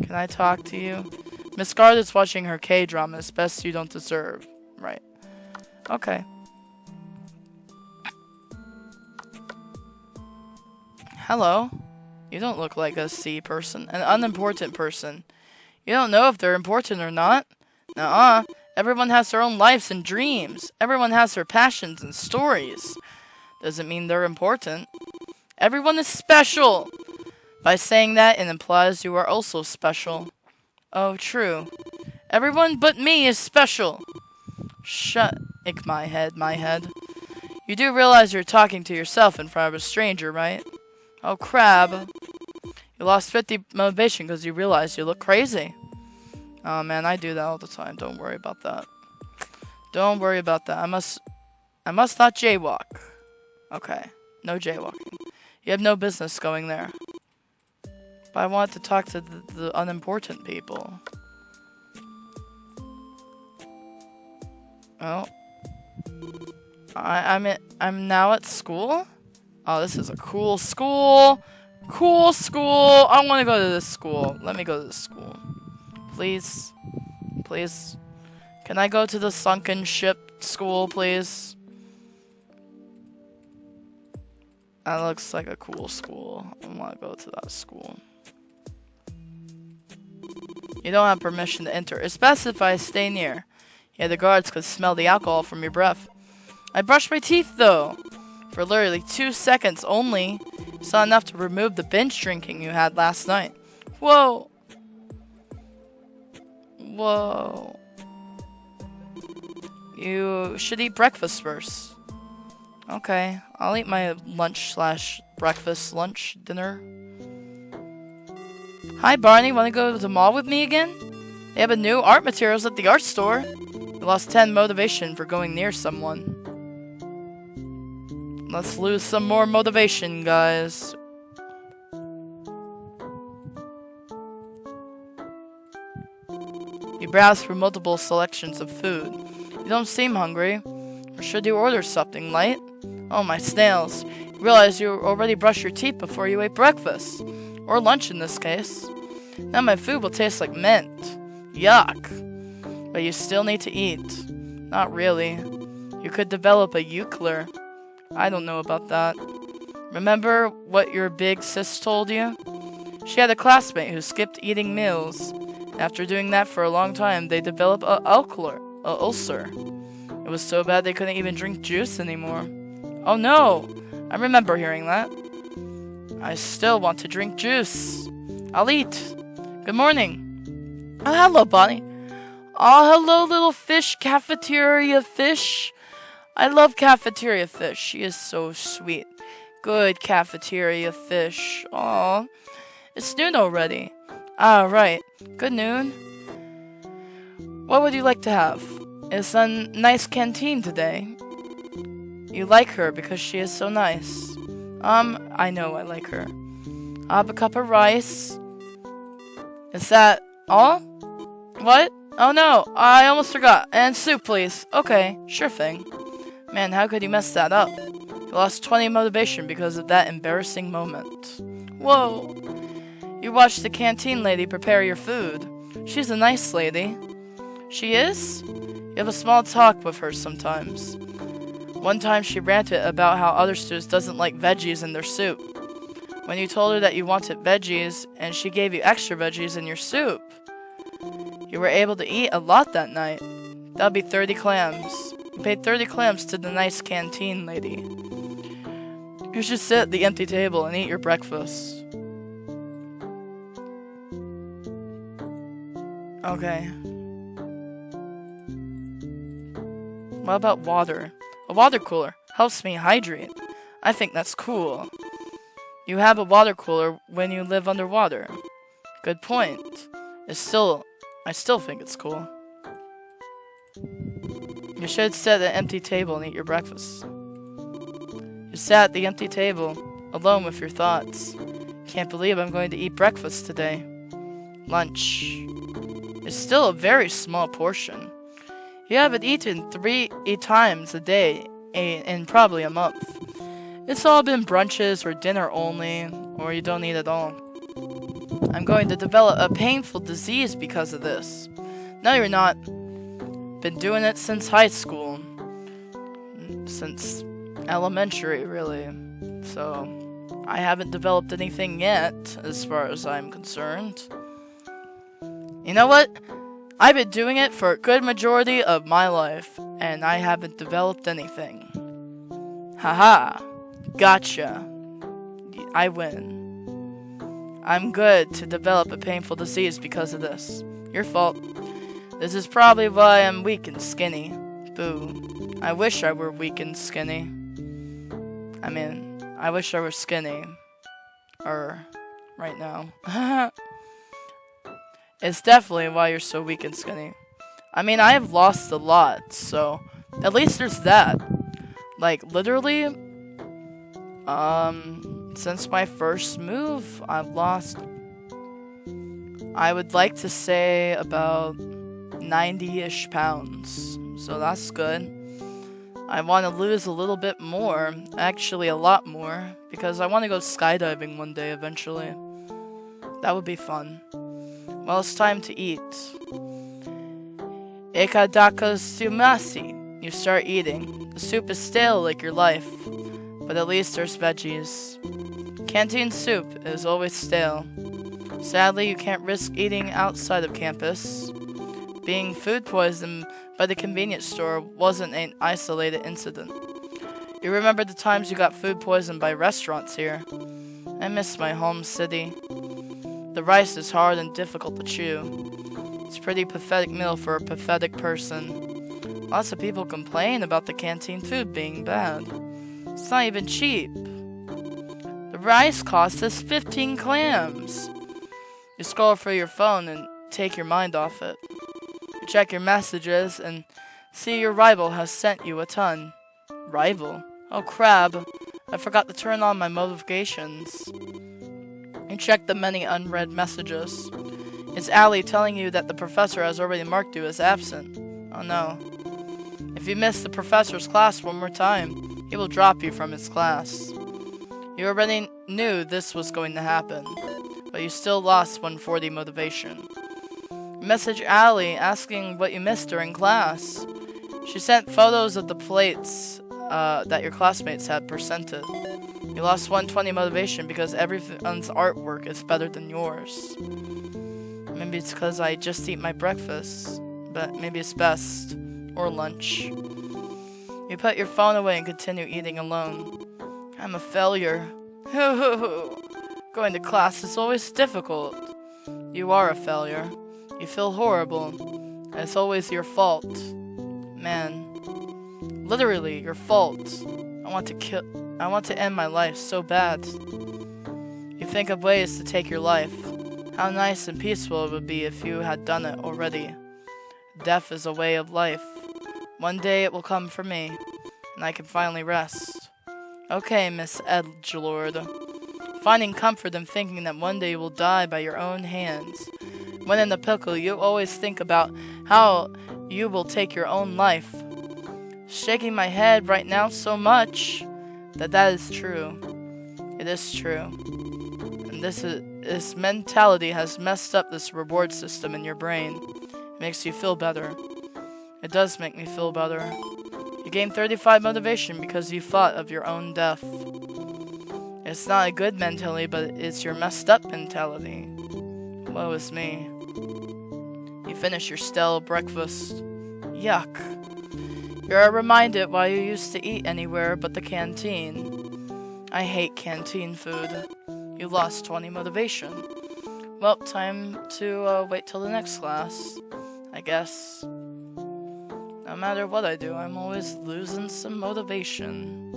Can I talk to you? Miss Guard is watching her K-drama. It's best you don't deserve. Right. Okay. Hello. You don't look like a C person. An unimportant person. You don't know if they're important or not. Nuh-uh. Everyone has their own lives and dreams. Everyone has their passions and stories. Doesn't mean they're important. Everyone is special. By saying that, it implies you are also special. Oh, true. Everyone but me is special. Shut. Ick my head. You do realize you're talking to yourself in front of a stranger, right? Oh, crab. You lost 50 motivation because you realize you look crazy. Oh, man, I do that all the time. Don't worry about that. Don't worry about that. I must not jaywalk. Okay. No jaywalking. You have no business going there. But I want to talk to the unimportant people. Oh. I'm now at school? Oh, this is a cool school. Cool school. I want to go to this school. Let me go to this school. Please. Please. Can I go to the sunken ship school, please? That looks like a cool school. I want to go to that school. You don't have permission to enter. It's best if I stay near. Yeah, the guards could smell the alcohol from your breath. I brushed my teeth, though. For literally 2 seconds only. It's not enough to remove the binge drinking you had last night. Whoa. Whoa. You should eat breakfast first. Okay, I'll eat my lunch/breakfast, dinner. Hi, Barney. Want to go to the mall with me again? They have a new art materials at the art store. You lost 10 motivation for going near someone. Let's lose some more motivation, guys. You browse through multiple selections of food. You don't seem hungry. Or should you order something light? Oh, my snails. You realize you already brushed your teeth before you ate breakfast. Or lunch in this case. Now my food will taste like mint. Yuck. But you still need to eat. Not really. You could develop a euchre. I don't know about that. Remember what your big sis told you? She had a classmate who skipped eating meals. After doing that for a long time, they developed a ulcer. It was so bad they couldn't even drink juice anymore. Oh no! I remember hearing that. I still want to drink juice. I'll eat. Good morning. Oh, hello, Bonnie. Oh, hello, little fish. Cafeteria fish. I love cafeteria fish. She is so sweet. Good cafeteria fish. Aw. It's noon already. Ah, right. Good noon. What would you like to have? It's a nice canteen today. You like her because she is so nice. I know I like her. I'll have a cup of rice. Is that all? What? Oh no, I almost forgot. And soup, please. Okay, sure thing. Man, how could you mess that up? You lost 20 motivation because of that embarrassing moment. Whoa. You watched the canteen lady prepare your food. She's a nice lady. She is? You have a small talk with her sometimes. One time she ranted about how other students doesn't like veggies in their soup. When you told her that you wanted veggies, and she gave you extra veggies in your soup. You were able to eat a lot that night. That'll be 30 clams. You paid 30 clams to the nice canteen lady. You should sit at the empty table and eat your breakfast. Okay. What about water? A water cooler helps me hydrate. I think that's cool. You have a water cooler when you live underwater. Good point. I still think it's cool. You should sit at an empty table and eat your breakfast. You sat at the empty table, alone with your thoughts. Can't believe I'm going to eat breakfast today. Lunch. It's still a very small portion. You haven't eaten 3 times a day in probably a month. It's all been brunches or dinner only, or you don't eat at all. I'm going to develop a painful disease because of this. No, you're not. Been doing it since high school. Since elementary, really. So, I haven't developed anything yet, as far as I'm concerned. You know what? I've been doing it for a good majority of my life, and I haven't developed anything. Haha. Gotcha. I win. I'm good to develop a painful disease because of this. Your fault. This is probably why I'm weak and skinny. Boo. I wish I were weak and skinny. I mean, I wish I were skinny. Right now. It's definitely why you're so weak and skinny. I mean, I have lost a lot, so at least there's that. Like, literally, since my first move, I've lost, I would like to say, about 90-ish pounds. So that's good. I want to lose a little bit more, actually a lot more, because I want to go skydiving one day eventually. That would be fun. Well, it's time to eat. Ikadaka sumasi. You start eating. The soup is stale like your life, but at least there's veggies. Canteen soup is always stale. Sadly, you can't risk eating outside of campus. Being food poisoned by the convenience store wasn't an isolated incident. You remember the times you got food poisoned by restaurants here. I miss my home city. The rice is hard and difficult to chew. It's a pretty pathetic meal for a pathetic person. Lots of people complain about the canteen food being bad. It's not even cheap. The rice costs us 15 clams. You scroll through your phone and take your mind off it. You check your messages and see your rival has sent you a ton. Rival? Oh crap. I forgot to turn on my notifications. You check the many unread messages. It's Ali telling you that the professor has already marked you as absent. Oh no. If you miss the professor's class one more time, he will drop you from his class. You already knew this was going to happen, but you still lost 140 motivation. You message Ali asking what you missed during class. She sent photos of the plates that your classmates had presented. You lost 120 motivation because everyone's artwork is better than yours. Maybe it's because I just eat my breakfast, but maybe it's best. Or lunch. You put your phone away and continue eating alone. I'm a failure. Going to class is always difficult. You are a failure. You feel horrible. And it's always your fault. Man. Literally, your fault. I want to end my life so bad. You think of ways to take your life. How nice and peaceful it would be if you had done it already. Death is a way of life. One day it will come for me, and I can finally rest. Okay, Miss Edgelord. Finding comfort in thinking that one day you will die by your own hands. When in the pickle, you always think about how you will take your own life. Shaking my head right now so much that is true. It is true. And this mentality has messed up this reward system in your brain. It makes you feel better. It does make me feel better. You gained 35 motivation because you thought of your own death. It's not a good mentality, but it's your messed up mentality. Woe is me. You finish your stale breakfast. Yuck. You're reminded why you used to eat anywhere but the canteen. I hate canteen food. You lost 20 motivation. Well, time to wait till the next class, I guess. No matter what I do, I'm always losing some motivation.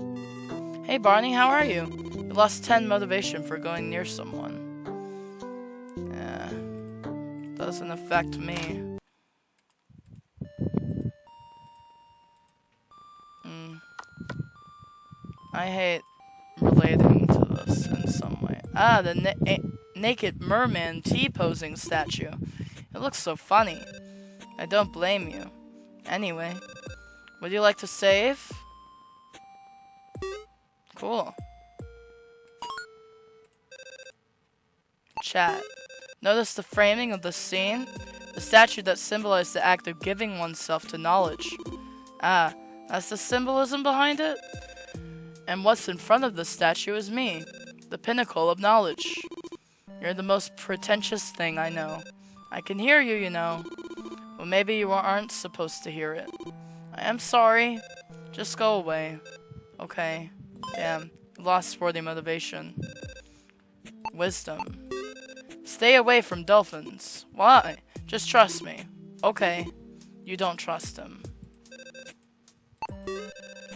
Hey Barney, how are you? You lost 10 motivation for going near someone. Doesn't affect me. I hate relating to this in some way. Ah, the naked merman T-posing statue. It looks so funny. I don't blame you. Anyway, would you like to save? Cool. Chat. Notice the framing of the scene? The statue that symbolized the act of giving oneself to knowledge. Ah, that's the symbolism behind it? And what's in front of the statue is me, the pinnacle of knowledge. You're the most pretentious thing I know. I can hear you, you know. Well, maybe you aren't supposed to hear it. I am sorry. Just go away. Okay. Damn. Lost 40 motivation. Wisdom. Stay away from dolphins. Why? Just trust me. Okay. You don't trust him.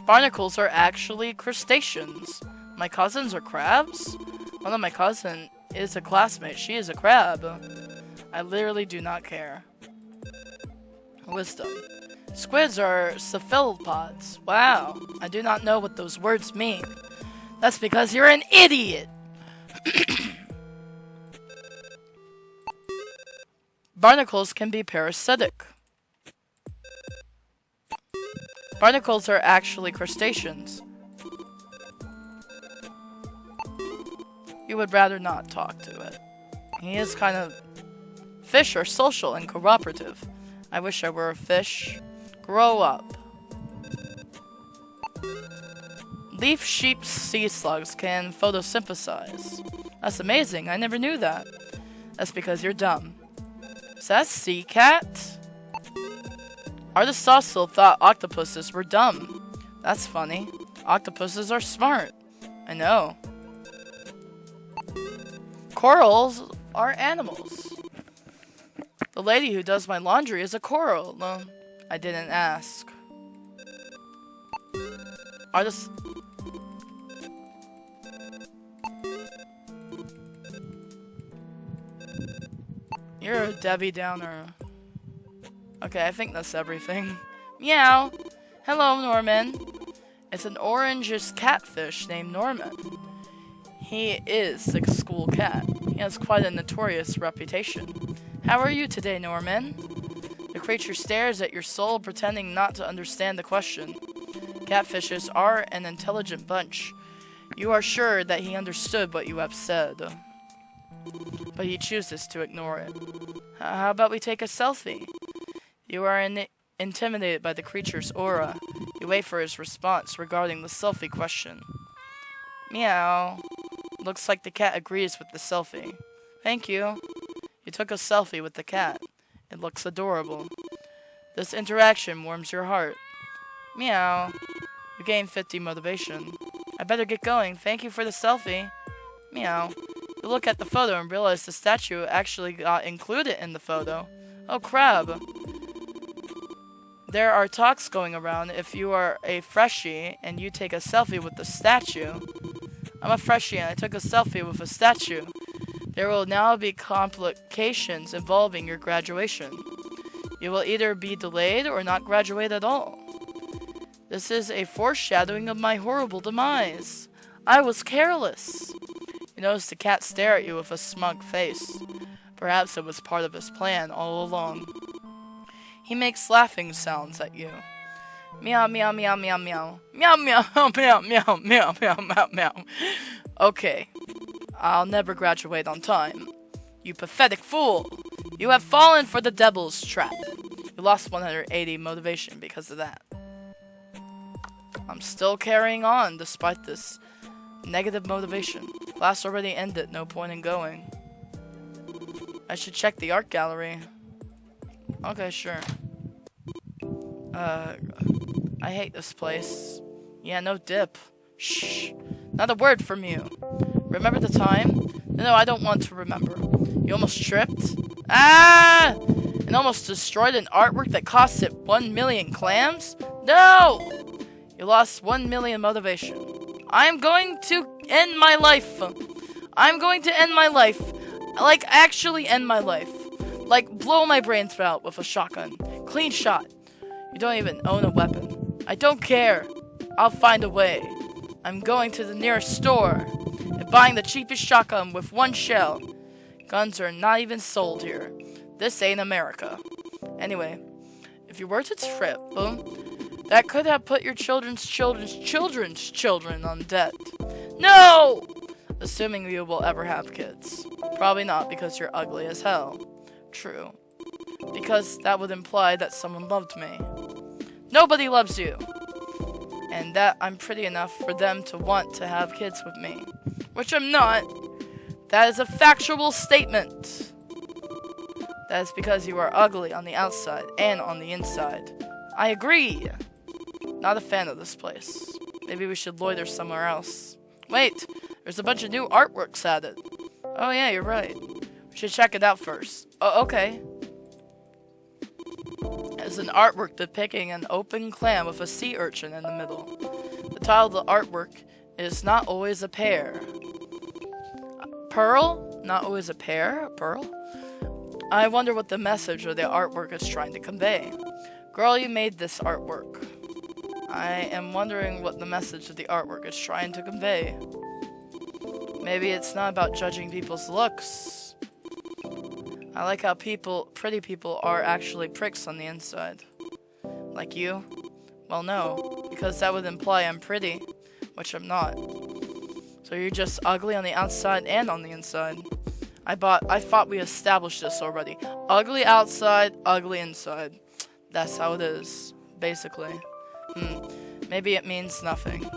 Barnacles are actually crustaceans. My cousins are crabs? One of my cousin is a classmate. She is a crab. I literally do not care. Wisdom. Squids are cephalopods. Wow. I do not know what those words mean. That's because you're an idiot. Barnacles can be parasitic. Barnacles are actually crustaceans. You would rather not talk to it. He is kind of... Fish are social and cooperative. I wish I were a fish. Grow up. Leaf sheep sea slugs can photosynthesize. That's amazing. I never knew that. That's because you're dumb. Is that a sea cat? Artist also thought octopuses were dumb. That's funny. Octopuses are smart. I know. Corals are animals. The lady who does my laundry is a coral. No, I didn't ask. Artist... You're a Debbie Downer. Okay, I think that's everything. Meow! Hello, Norman. It's an orangish catfish named Norman. He is the school cat. He has quite a notorious reputation. How are you today, Norman? The creature stares at your soul, pretending not to understand the question. Catfishes are an intelligent bunch. You are sure that he understood what you have said. But he chooses to ignore it. How about we take a selfie? You are intimidated by the creature's aura. You wait for his response regarding the selfie question. Meow. Looks like the cat agrees with the selfie. Thank you. You took a selfie with the cat. It looks adorable. This interaction warms your heart. Meow. You gain 50 motivation. I better get going. Thank you for the selfie. Meow. You look at the photo and realize the statue actually got included in the photo. Oh crap. There are talks going around if you are a freshie and you take a selfie with the statue. I'm a freshie and I took a selfie with a statue. There will now be complications involving your graduation. You will either be delayed or not graduate at all. This is a foreshadowing of my horrible demise. I was careless. You notice the cat stare at you with a smug face. Perhaps it was part of his plan all along. He makes laughing sounds at you. Meow, meow, meow, meow, meow. Meow, meow, meow, meow, meow, meow, meow, meow. Okay. I'll never graduate on time. You pathetic fool. You have fallen for the devil's trap. You lost 180 motivation because of that. I'm still carrying on despite this negative motivation. Class already ended, no point in going. I should check the art gallery. Okay, sure. I hate this place. Yeah, no dip. Shh. Not a word from you. Remember the time? No, I don't want to remember. You almost tripped? Ah! And almost destroyed an artwork that cost it 1 million clams? No! You lost 1 million motivation. I'm going to end my life. I'm going to end my life. Like, actually end my life. Like, blow my brains out with a shotgun. Clean shot. You don't even own a weapon. I don't care. I'll find a way. I'm going to the nearest store and buying the cheapest shotgun with 1 shell. Guns are not even sold here. This ain't America. Anyway, if you were to trip, that could have put your children's children on debt. No! Assuming you will ever have kids. Probably not, because you're ugly as hell. True. Because that would imply that someone loved me. Nobody loves you. And that I'm pretty enough for them to want to have kids with me. Which I'm not. That is a factual statement. That is because you are ugly on the outside and on the inside. I agree. Not a fan of this place. Maybe we should loiter somewhere else. Wait, there's a bunch of new artworks added. Oh yeah, you're right. We should check it out first. Oh, okay. It's an artwork depicting an open clam with a sea urchin in the middle. The title of the artwork is Not Always a Pear. Pearl? Not always a pear? A pearl? I wonder what the message of the artwork is trying to convey. Girl, you made this artwork. I am wondering what the message of the artwork is trying to convey. Maybe it's not about judging people's looks. I like how pretty people are actually pricks on the inside. Like you? Well, no, because that would imply I'm pretty, which I'm not. So you're just ugly on the outside and on the inside. I thought we established this already. Ugly outside, ugly inside. That's how it is, basically. Maybe it means nothing.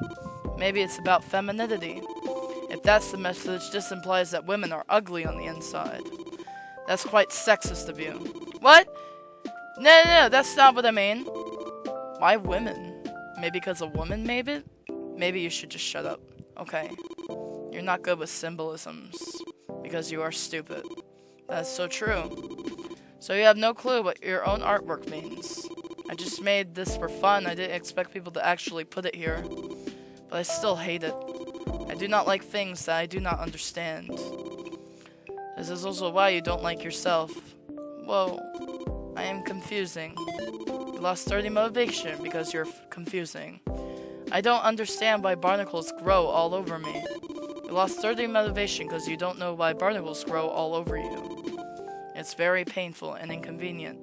Maybe it's about femininity. If that's the message, this implies that women are ugly on the inside. That's quite sexist of you. What? No, that's not what I mean. Why women? Maybe because a woman made it? Maybe you should just shut up. Okay. You're not good with symbolisms. Because you are stupid. That's so true. So you have no clue what your own artwork means. I just made this for fun. I didn't expect people to actually put it here. But I still hate it. I do not like things that I do not understand. This is also why you don't like yourself. Whoa. I am confusing. You lost 30 motivation because you're confusing. I don't understand why barnacles grow all over me. You lost 30 motivation because you don't know why barnacles grow all over you. It's very painful and inconvenient.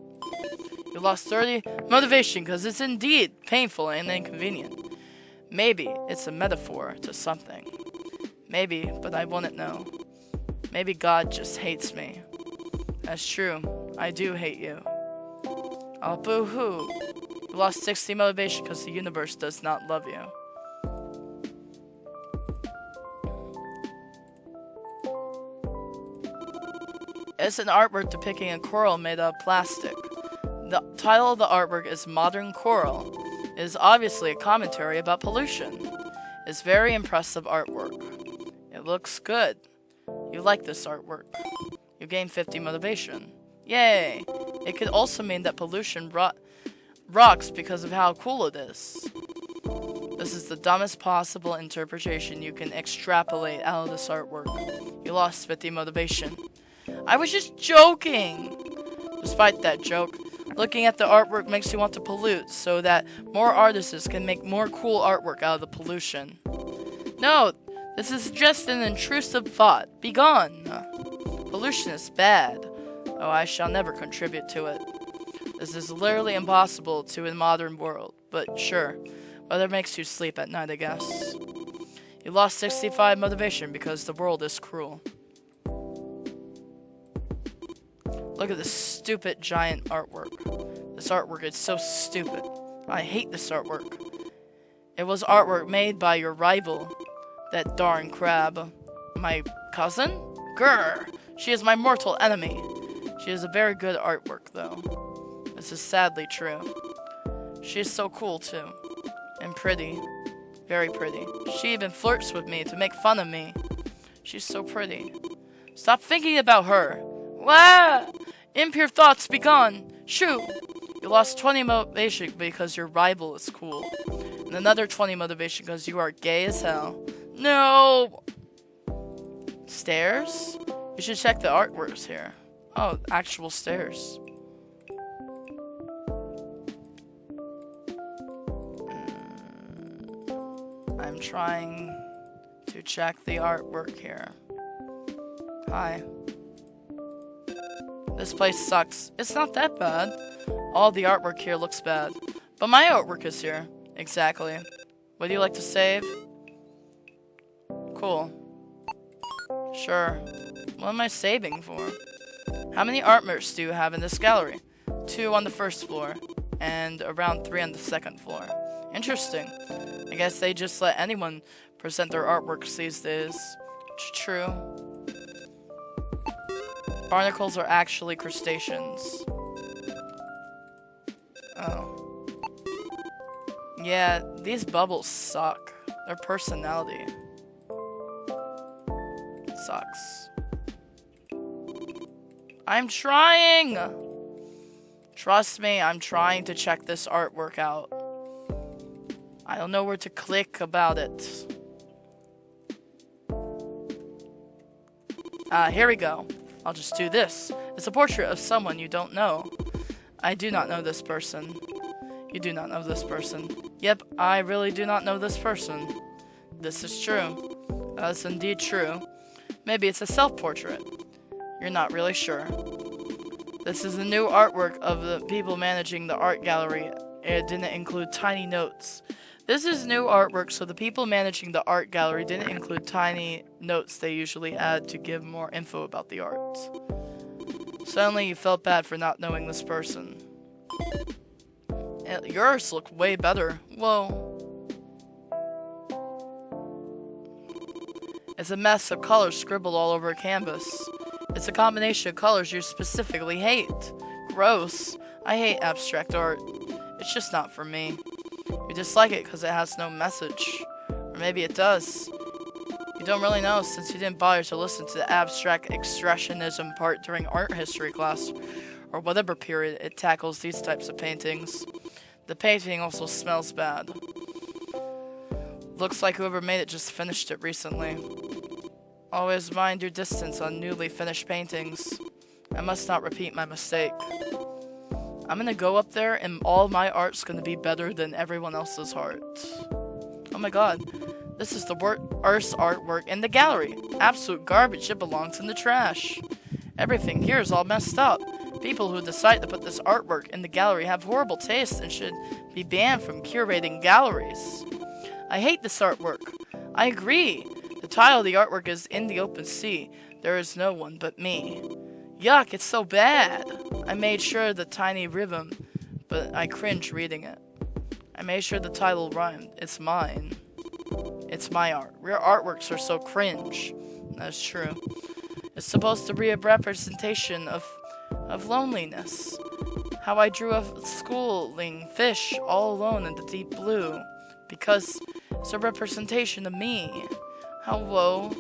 You lost 30 motivation because it's indeed painful and inconvenient. Maybe it's a metaphor to something. Maybe, but I wouldn't know. Maybe God just hates me. That's true. I do hate you. Oh, boo-hoo. You lost 60 motivation because the universe does not love you. It's an artwork depicting a coral made of plastic. The title of the artwork is Modern Coral. It is obviously a commentary about pollution. It's very impressive artwork. It looks good. You like this artwork. You gain 50 motivation. Yay! It could also mean that pollution rocks because of how cool it is. This is the dumbest possible interpretation you can extrapolate out of this artwork. You lost 50 motivation. I was just joking! Despite that joke, looking at the artwork makes you want to pollute so that more artists can make more cool artwork out of the pollution. No, this is just an intrusive thought. Be gone! Pollution is bad. Oh, I shall never contribute to it. This is literally impossible to a modern world, but sure. Weather makes you sleep at night, I guess. You lost 65 motivation because the world is cruel. Look at this stupid giant artwork. This artwork is so stupid. I hate this artwork. It was artwork made by your rival. That darn crab. My cousin? Grr! She is my mortal enemy. She is a very good artwork, though. This is sadly true. She is so cool, too. And pretty. Very pretty. She even flirts with me to make fun of me. She's so pretty. Stop thinking about her. Wah! Impure thoughts, be gone. Shoo! You lost 20 motivation because your rival is cool. And another 20 motivation because you are gay as hell. No! Stairs? You should check the artworks here. Oh, actual stairs. I'm trying to check the artwork here. Hi. This place sucks. It's not that bad. All the artwork here looks bad. But my artwork is here. Exactly. Would you like to save? Cool. Sure. What am I saving for? How many artworks do you have in this gallery? 2 on the first floor, and around 3 on the second floor. Interesting. I guess they just let anyone present their artworks these days. It's true. Barnacles are actually crustaceans. Oh. Yeah, these bubbles suck. Their personality sucks. I'm trying! Trust me, I'm trying to check this artwork out. I don't know where to click about it. Here we go. I'll just do this. It's a portrait of someone you don't know. I do not know this person. You do not know this person. Yep, I really do not know this person. This is true. That's indeed true. Maybe it's a self-portrait. You're not really sure. This is a new artwork of the people managing the art gallery. It didn't include tiny notes. This is new artwork, so the people managing the art gallery didn't include tiny notes they usually add to give more info about the art. Suddenly you felt bad for not knowing this person. Yours look way better. Whoa. It's a mess of colors scribbled all over a canvas. It's a combination of colors you specifically hate. Gross. I hate abstract art. It's just not for me. You dislike it because it has no message. Or maybe it does. You don't really know since you didn't bother to listen to the abstract expressionism part during art history class, or whatever period it tackles these types of paintings. The painting also smells bad. Looks like whoever made it just finished it recently. Always mind your distance on newly finished paintings. I must not repeat my mistake. I'm gonna go up there and all my art's gonna be better than everyone else's art. Oh my god. This is the worst artwork in the gallery. Absolute garbage. It belongs in the trash. Everything here is all messed up. People who decide to put this artwork in the gallery have horrible taste and should be banned from curating galleries. I hate this artwork. I agree. The title of the artwork is In the Open Sea. There is no one but me. Yuck, it's so bad. I made sure the tiny rhythm, but I cringe reading it. I made sure the title rhymed. It's mine. It's my art. Your artworks are so cringe. That's true. It's supposed to be a representation of loneliness. How I drew a schooling fish all alone in the deep blue. Because it's a representation of me. How whoa.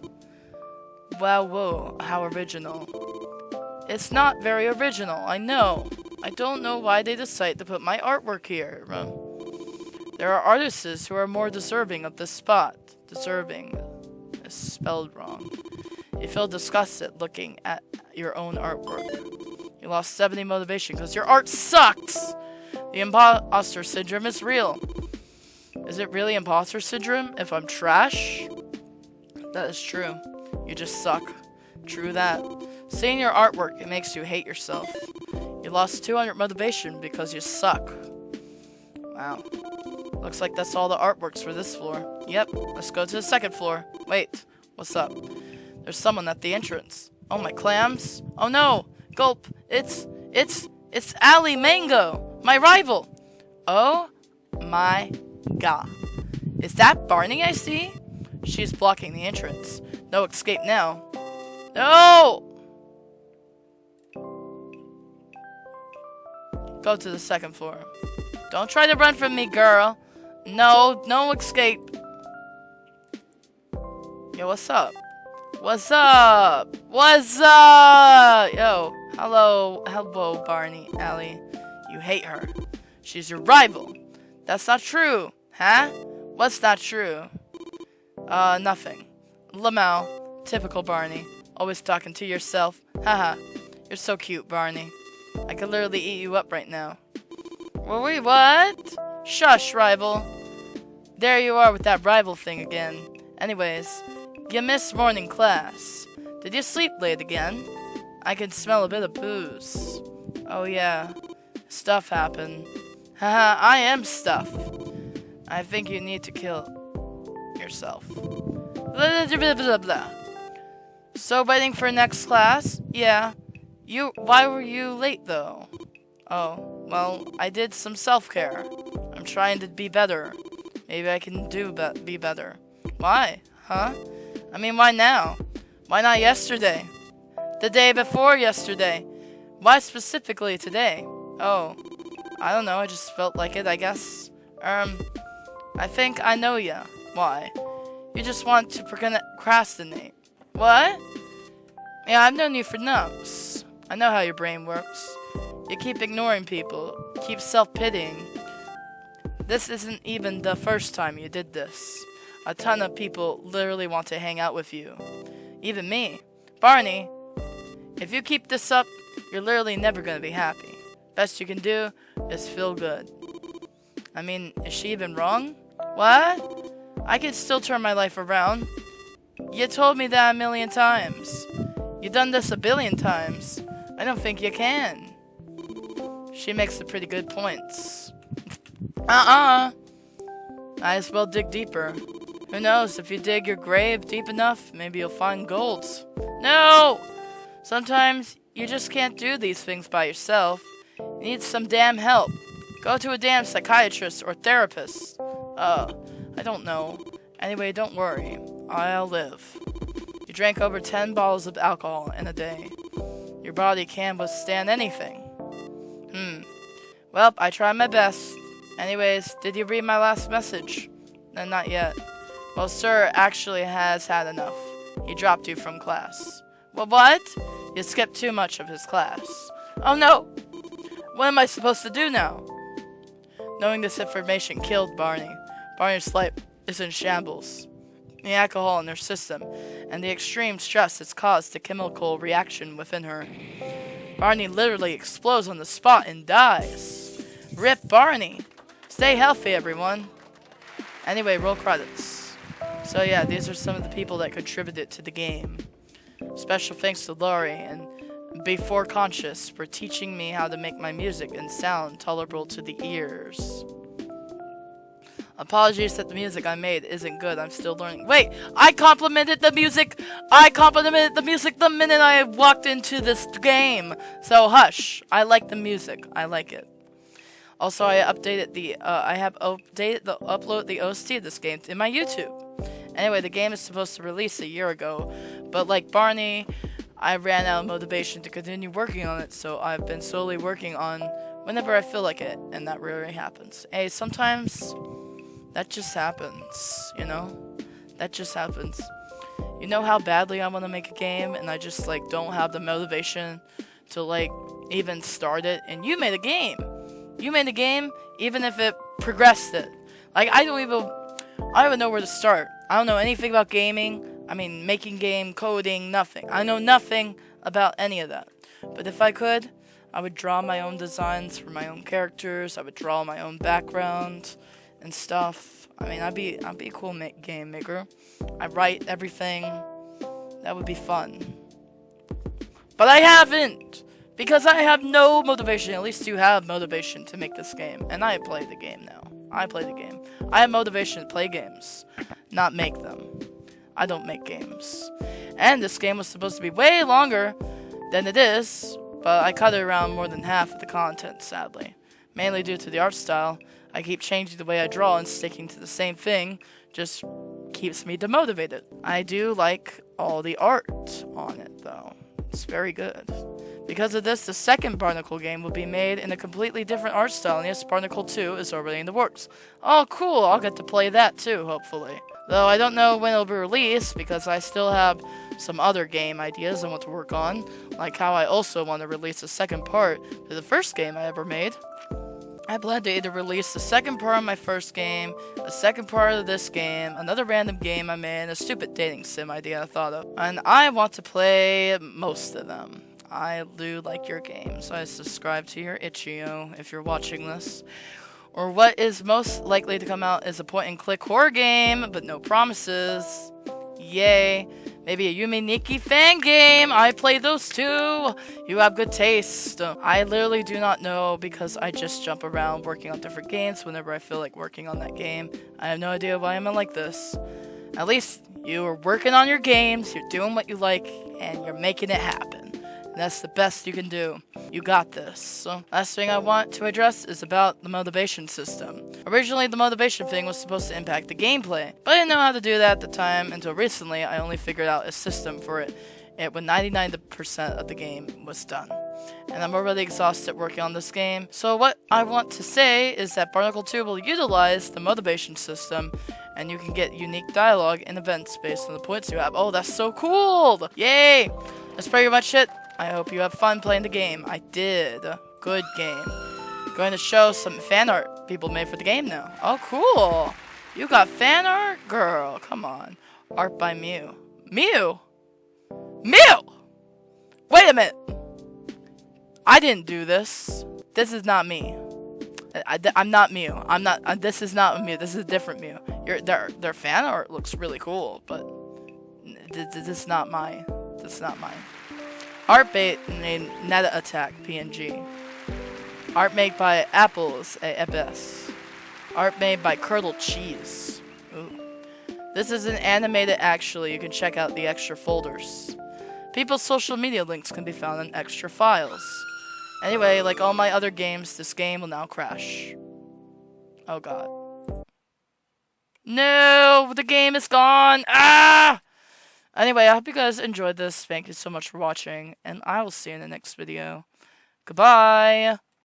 Wow, whoa. How original. It's not very original, I know. I don't know why they decide to put my artwork here. There are artists who are more deserving of this spot. Deserving is spelled wrong. You feel disgusted looking at your own artwork. You lost 70 motivation because your art sucks! The imposter syndrome is real. Is it really imposter syndrome if I'm trash? That is true. You just suck. True that. Seeing your artwork, it makes you hate yourself. You lost 200 motivation because you suck. Wow. Looks like that's all the artworks for this floor. Yep, let's go to the second floor. Wait, what's up? There's someone at the entrance. Oh, my clams. Oh no, gulp. It's Ali Mango, my rival. Oh my god. Is that Barney I see? She's blocking the entrance. No escape now. No! Go to the second floor. Don't try to run from me, girl. No escape. Yo, what's up? What's up? What's up? Yo, hello, Barney, Allie. You hate her. She's your rival. That's not true, huh? What's not true? Nothing. Lamau, typical Barney. Always talking to yourself. Haha. You're so cute, Barney. I could literally eat you up right now. Wait, what? Shush, rival. There you are with that rival thing again. Anyways, you missed morning class. Did you sleep late again? I can smell a bit of booze. Oh yeah, stuff happened. Haha, I am stuff. I think you need to kill yourself. Blah, blah, blah, blah. So waiting for next class? Yeah. Why were you late though? Oh, well, I did some self-care. I'm trying to be better. Maybe I can be better. Why? Huh? I mean, why now? Why not yesterday? The day before yesterday? Why specifically today? Oh, I don't know, I just felt like it, I guess. I think I know ya. Why? You just want to procrastinate. What? Yeah, I've known you for months. I know how your brain works. You keep ignoring people, keep self-pitying. This isn't even the first time you did this. A ton of people literally want to hang out with you. Even me. Barney, if you keep this up, you're literally never gonna be happy. Best you can do is feel good. I mean, is she even wrong? What? I can still turn my life around. You told me that a million times. You've done this a billion times. I don't think you can. She makes some pretty good points. Might as well dig deeper. Who knows, if you dig your grave deep enough, maybe you'll find gold. No! Sometimes you just can't do these things by yourself. You need some damn help. Go to a damn psychiatrist or therapist. I don't know. Anyway, don't worry. I'll live. You drank over 10 bottles of alcohol in a day. Your body can withstand anything. Well, I tried my best. Anyways, did you read my last message? No, not yet. Well, sir actually has had enough. He dropped you from class. Well, what? You skipped too much of his class. Oh no! What am I supposed to do now? Knowing this information killed Barney. Barney's life is in shambles. The alcohol in her system, and the extreme stress has caused a chemical reaction within her. Barney literally explodes on the spot and dies. Rip Barney! Stay healthy, everyone. Anyway, roll credits. So yeah, these are some of the people that contributed to the game. Special thanks to Laurie and Before Conscious for teaching me how to make my music and sound tolerable to the ears. Apologies that the music I made isn't good. I'm still learning. Wait, I complimented the music. I complimented the music the minute I walked into this game. So hush. I like the music. I like it. Also, I updated the upload the OST of this game in my YouTube. Anyway, the game is supposed to release a year ago, but like Barney, I ran out of motivation to continue working on it, so I've been slowly working on whenever I feel like it, and that rarely happens. Hey, sometimes that just happens, you know? That just happens. You know how badly I want to make a game, and I just, like, don't have the motivation to, like, even start it, and you made a game! You made a game, even if it progressed it. Like, I don't even know where to start. I don't know anything about gaming. I mean, making game, coding, nothing. I know nothing about any of that. But if I could, I would draw my own designs for my own characters. I would draw my own background and stuff. I mean, I'd be a cool game maker. I write everything. That would be fun. But I haven't! Because I have no motivation. At least you have motivation to make this game. And I play the game now. I play the game. I have motivation to play games, not make them. I don't make games. And this game was supposed to be way longer than it is, but I cut it around more than half of the content, sadly. Mainly due to the art style. I keep changing the way I draw, and sticking to the same thing just keeps me demotivated. I do like all the art on it, though. It's very good. Because of this, the second Barnicle game will be made in a completely different art style, and yes, Barnicle 2 is already in the works. Oh, cool, I'll get to play that too, hopefully. Though I don't know when it'll be released, because I still have some other game ideas I want to work on, like how I also want to release a second part to the first game I ever made. I plan to either release the second part of my first game, a second part of this game, another random game I made, and a stupid dating sim idea I thought of. And I want to play most of them. I do like your game, so I subscribe to your itch.io if you're watching this. Or what is most likely to come out is a point-and-click horror game, but no promises. Yay. Maybe a Yumi Nikki fan game. I play those too. You have good taste. I literally do not know, because I just jump around working on different games whenever I feel like working on that game. I have no idea why I'm like this. At least you are working on your games, you're doing what you like, and you're making it happen. And that's the best you can do. You got this. So, last thing I want to address is about the motivation system. Originally, the motivation thing was supposed to impact the gameplay, but I didn't know how to do that at the time until recently. I only figured out a system for it when 99% of the game was done. And I'm already exhausted working on this game. So what I want to say is that Barnicle 2 will utilize the motivation system, and you can get unique dialogue and events based on the points you have. Oh, that's so cool! Yay! That's pretty much it. I hope you have fun playing the game. I did. Good game. Going to show some fan art people made for the game now. Oh, cool. You got fan art? Girl, come on. Art by Mew. Mew? Mew! Wait a minute. I didn't do this. This is not me. I'm not Mew. I'm not. This is not Mew. This is a different Mew. Their fan art looks really cool, but this is not mine. This is not mine. Art made Neta Attack PNG. Art made by Apples AFS. Art made by Curdled Cheese. Ooh. This is an animated actually. You can check out the extra folders. People's social media links can be found in extra files. Anyway, like all my other games, this game will now crash. Oh god. No! The game is gone! Ah! Anyway, I hope you guys enjoyed this. Thank you so much for watching, and I will see you in the next video. Goodbye!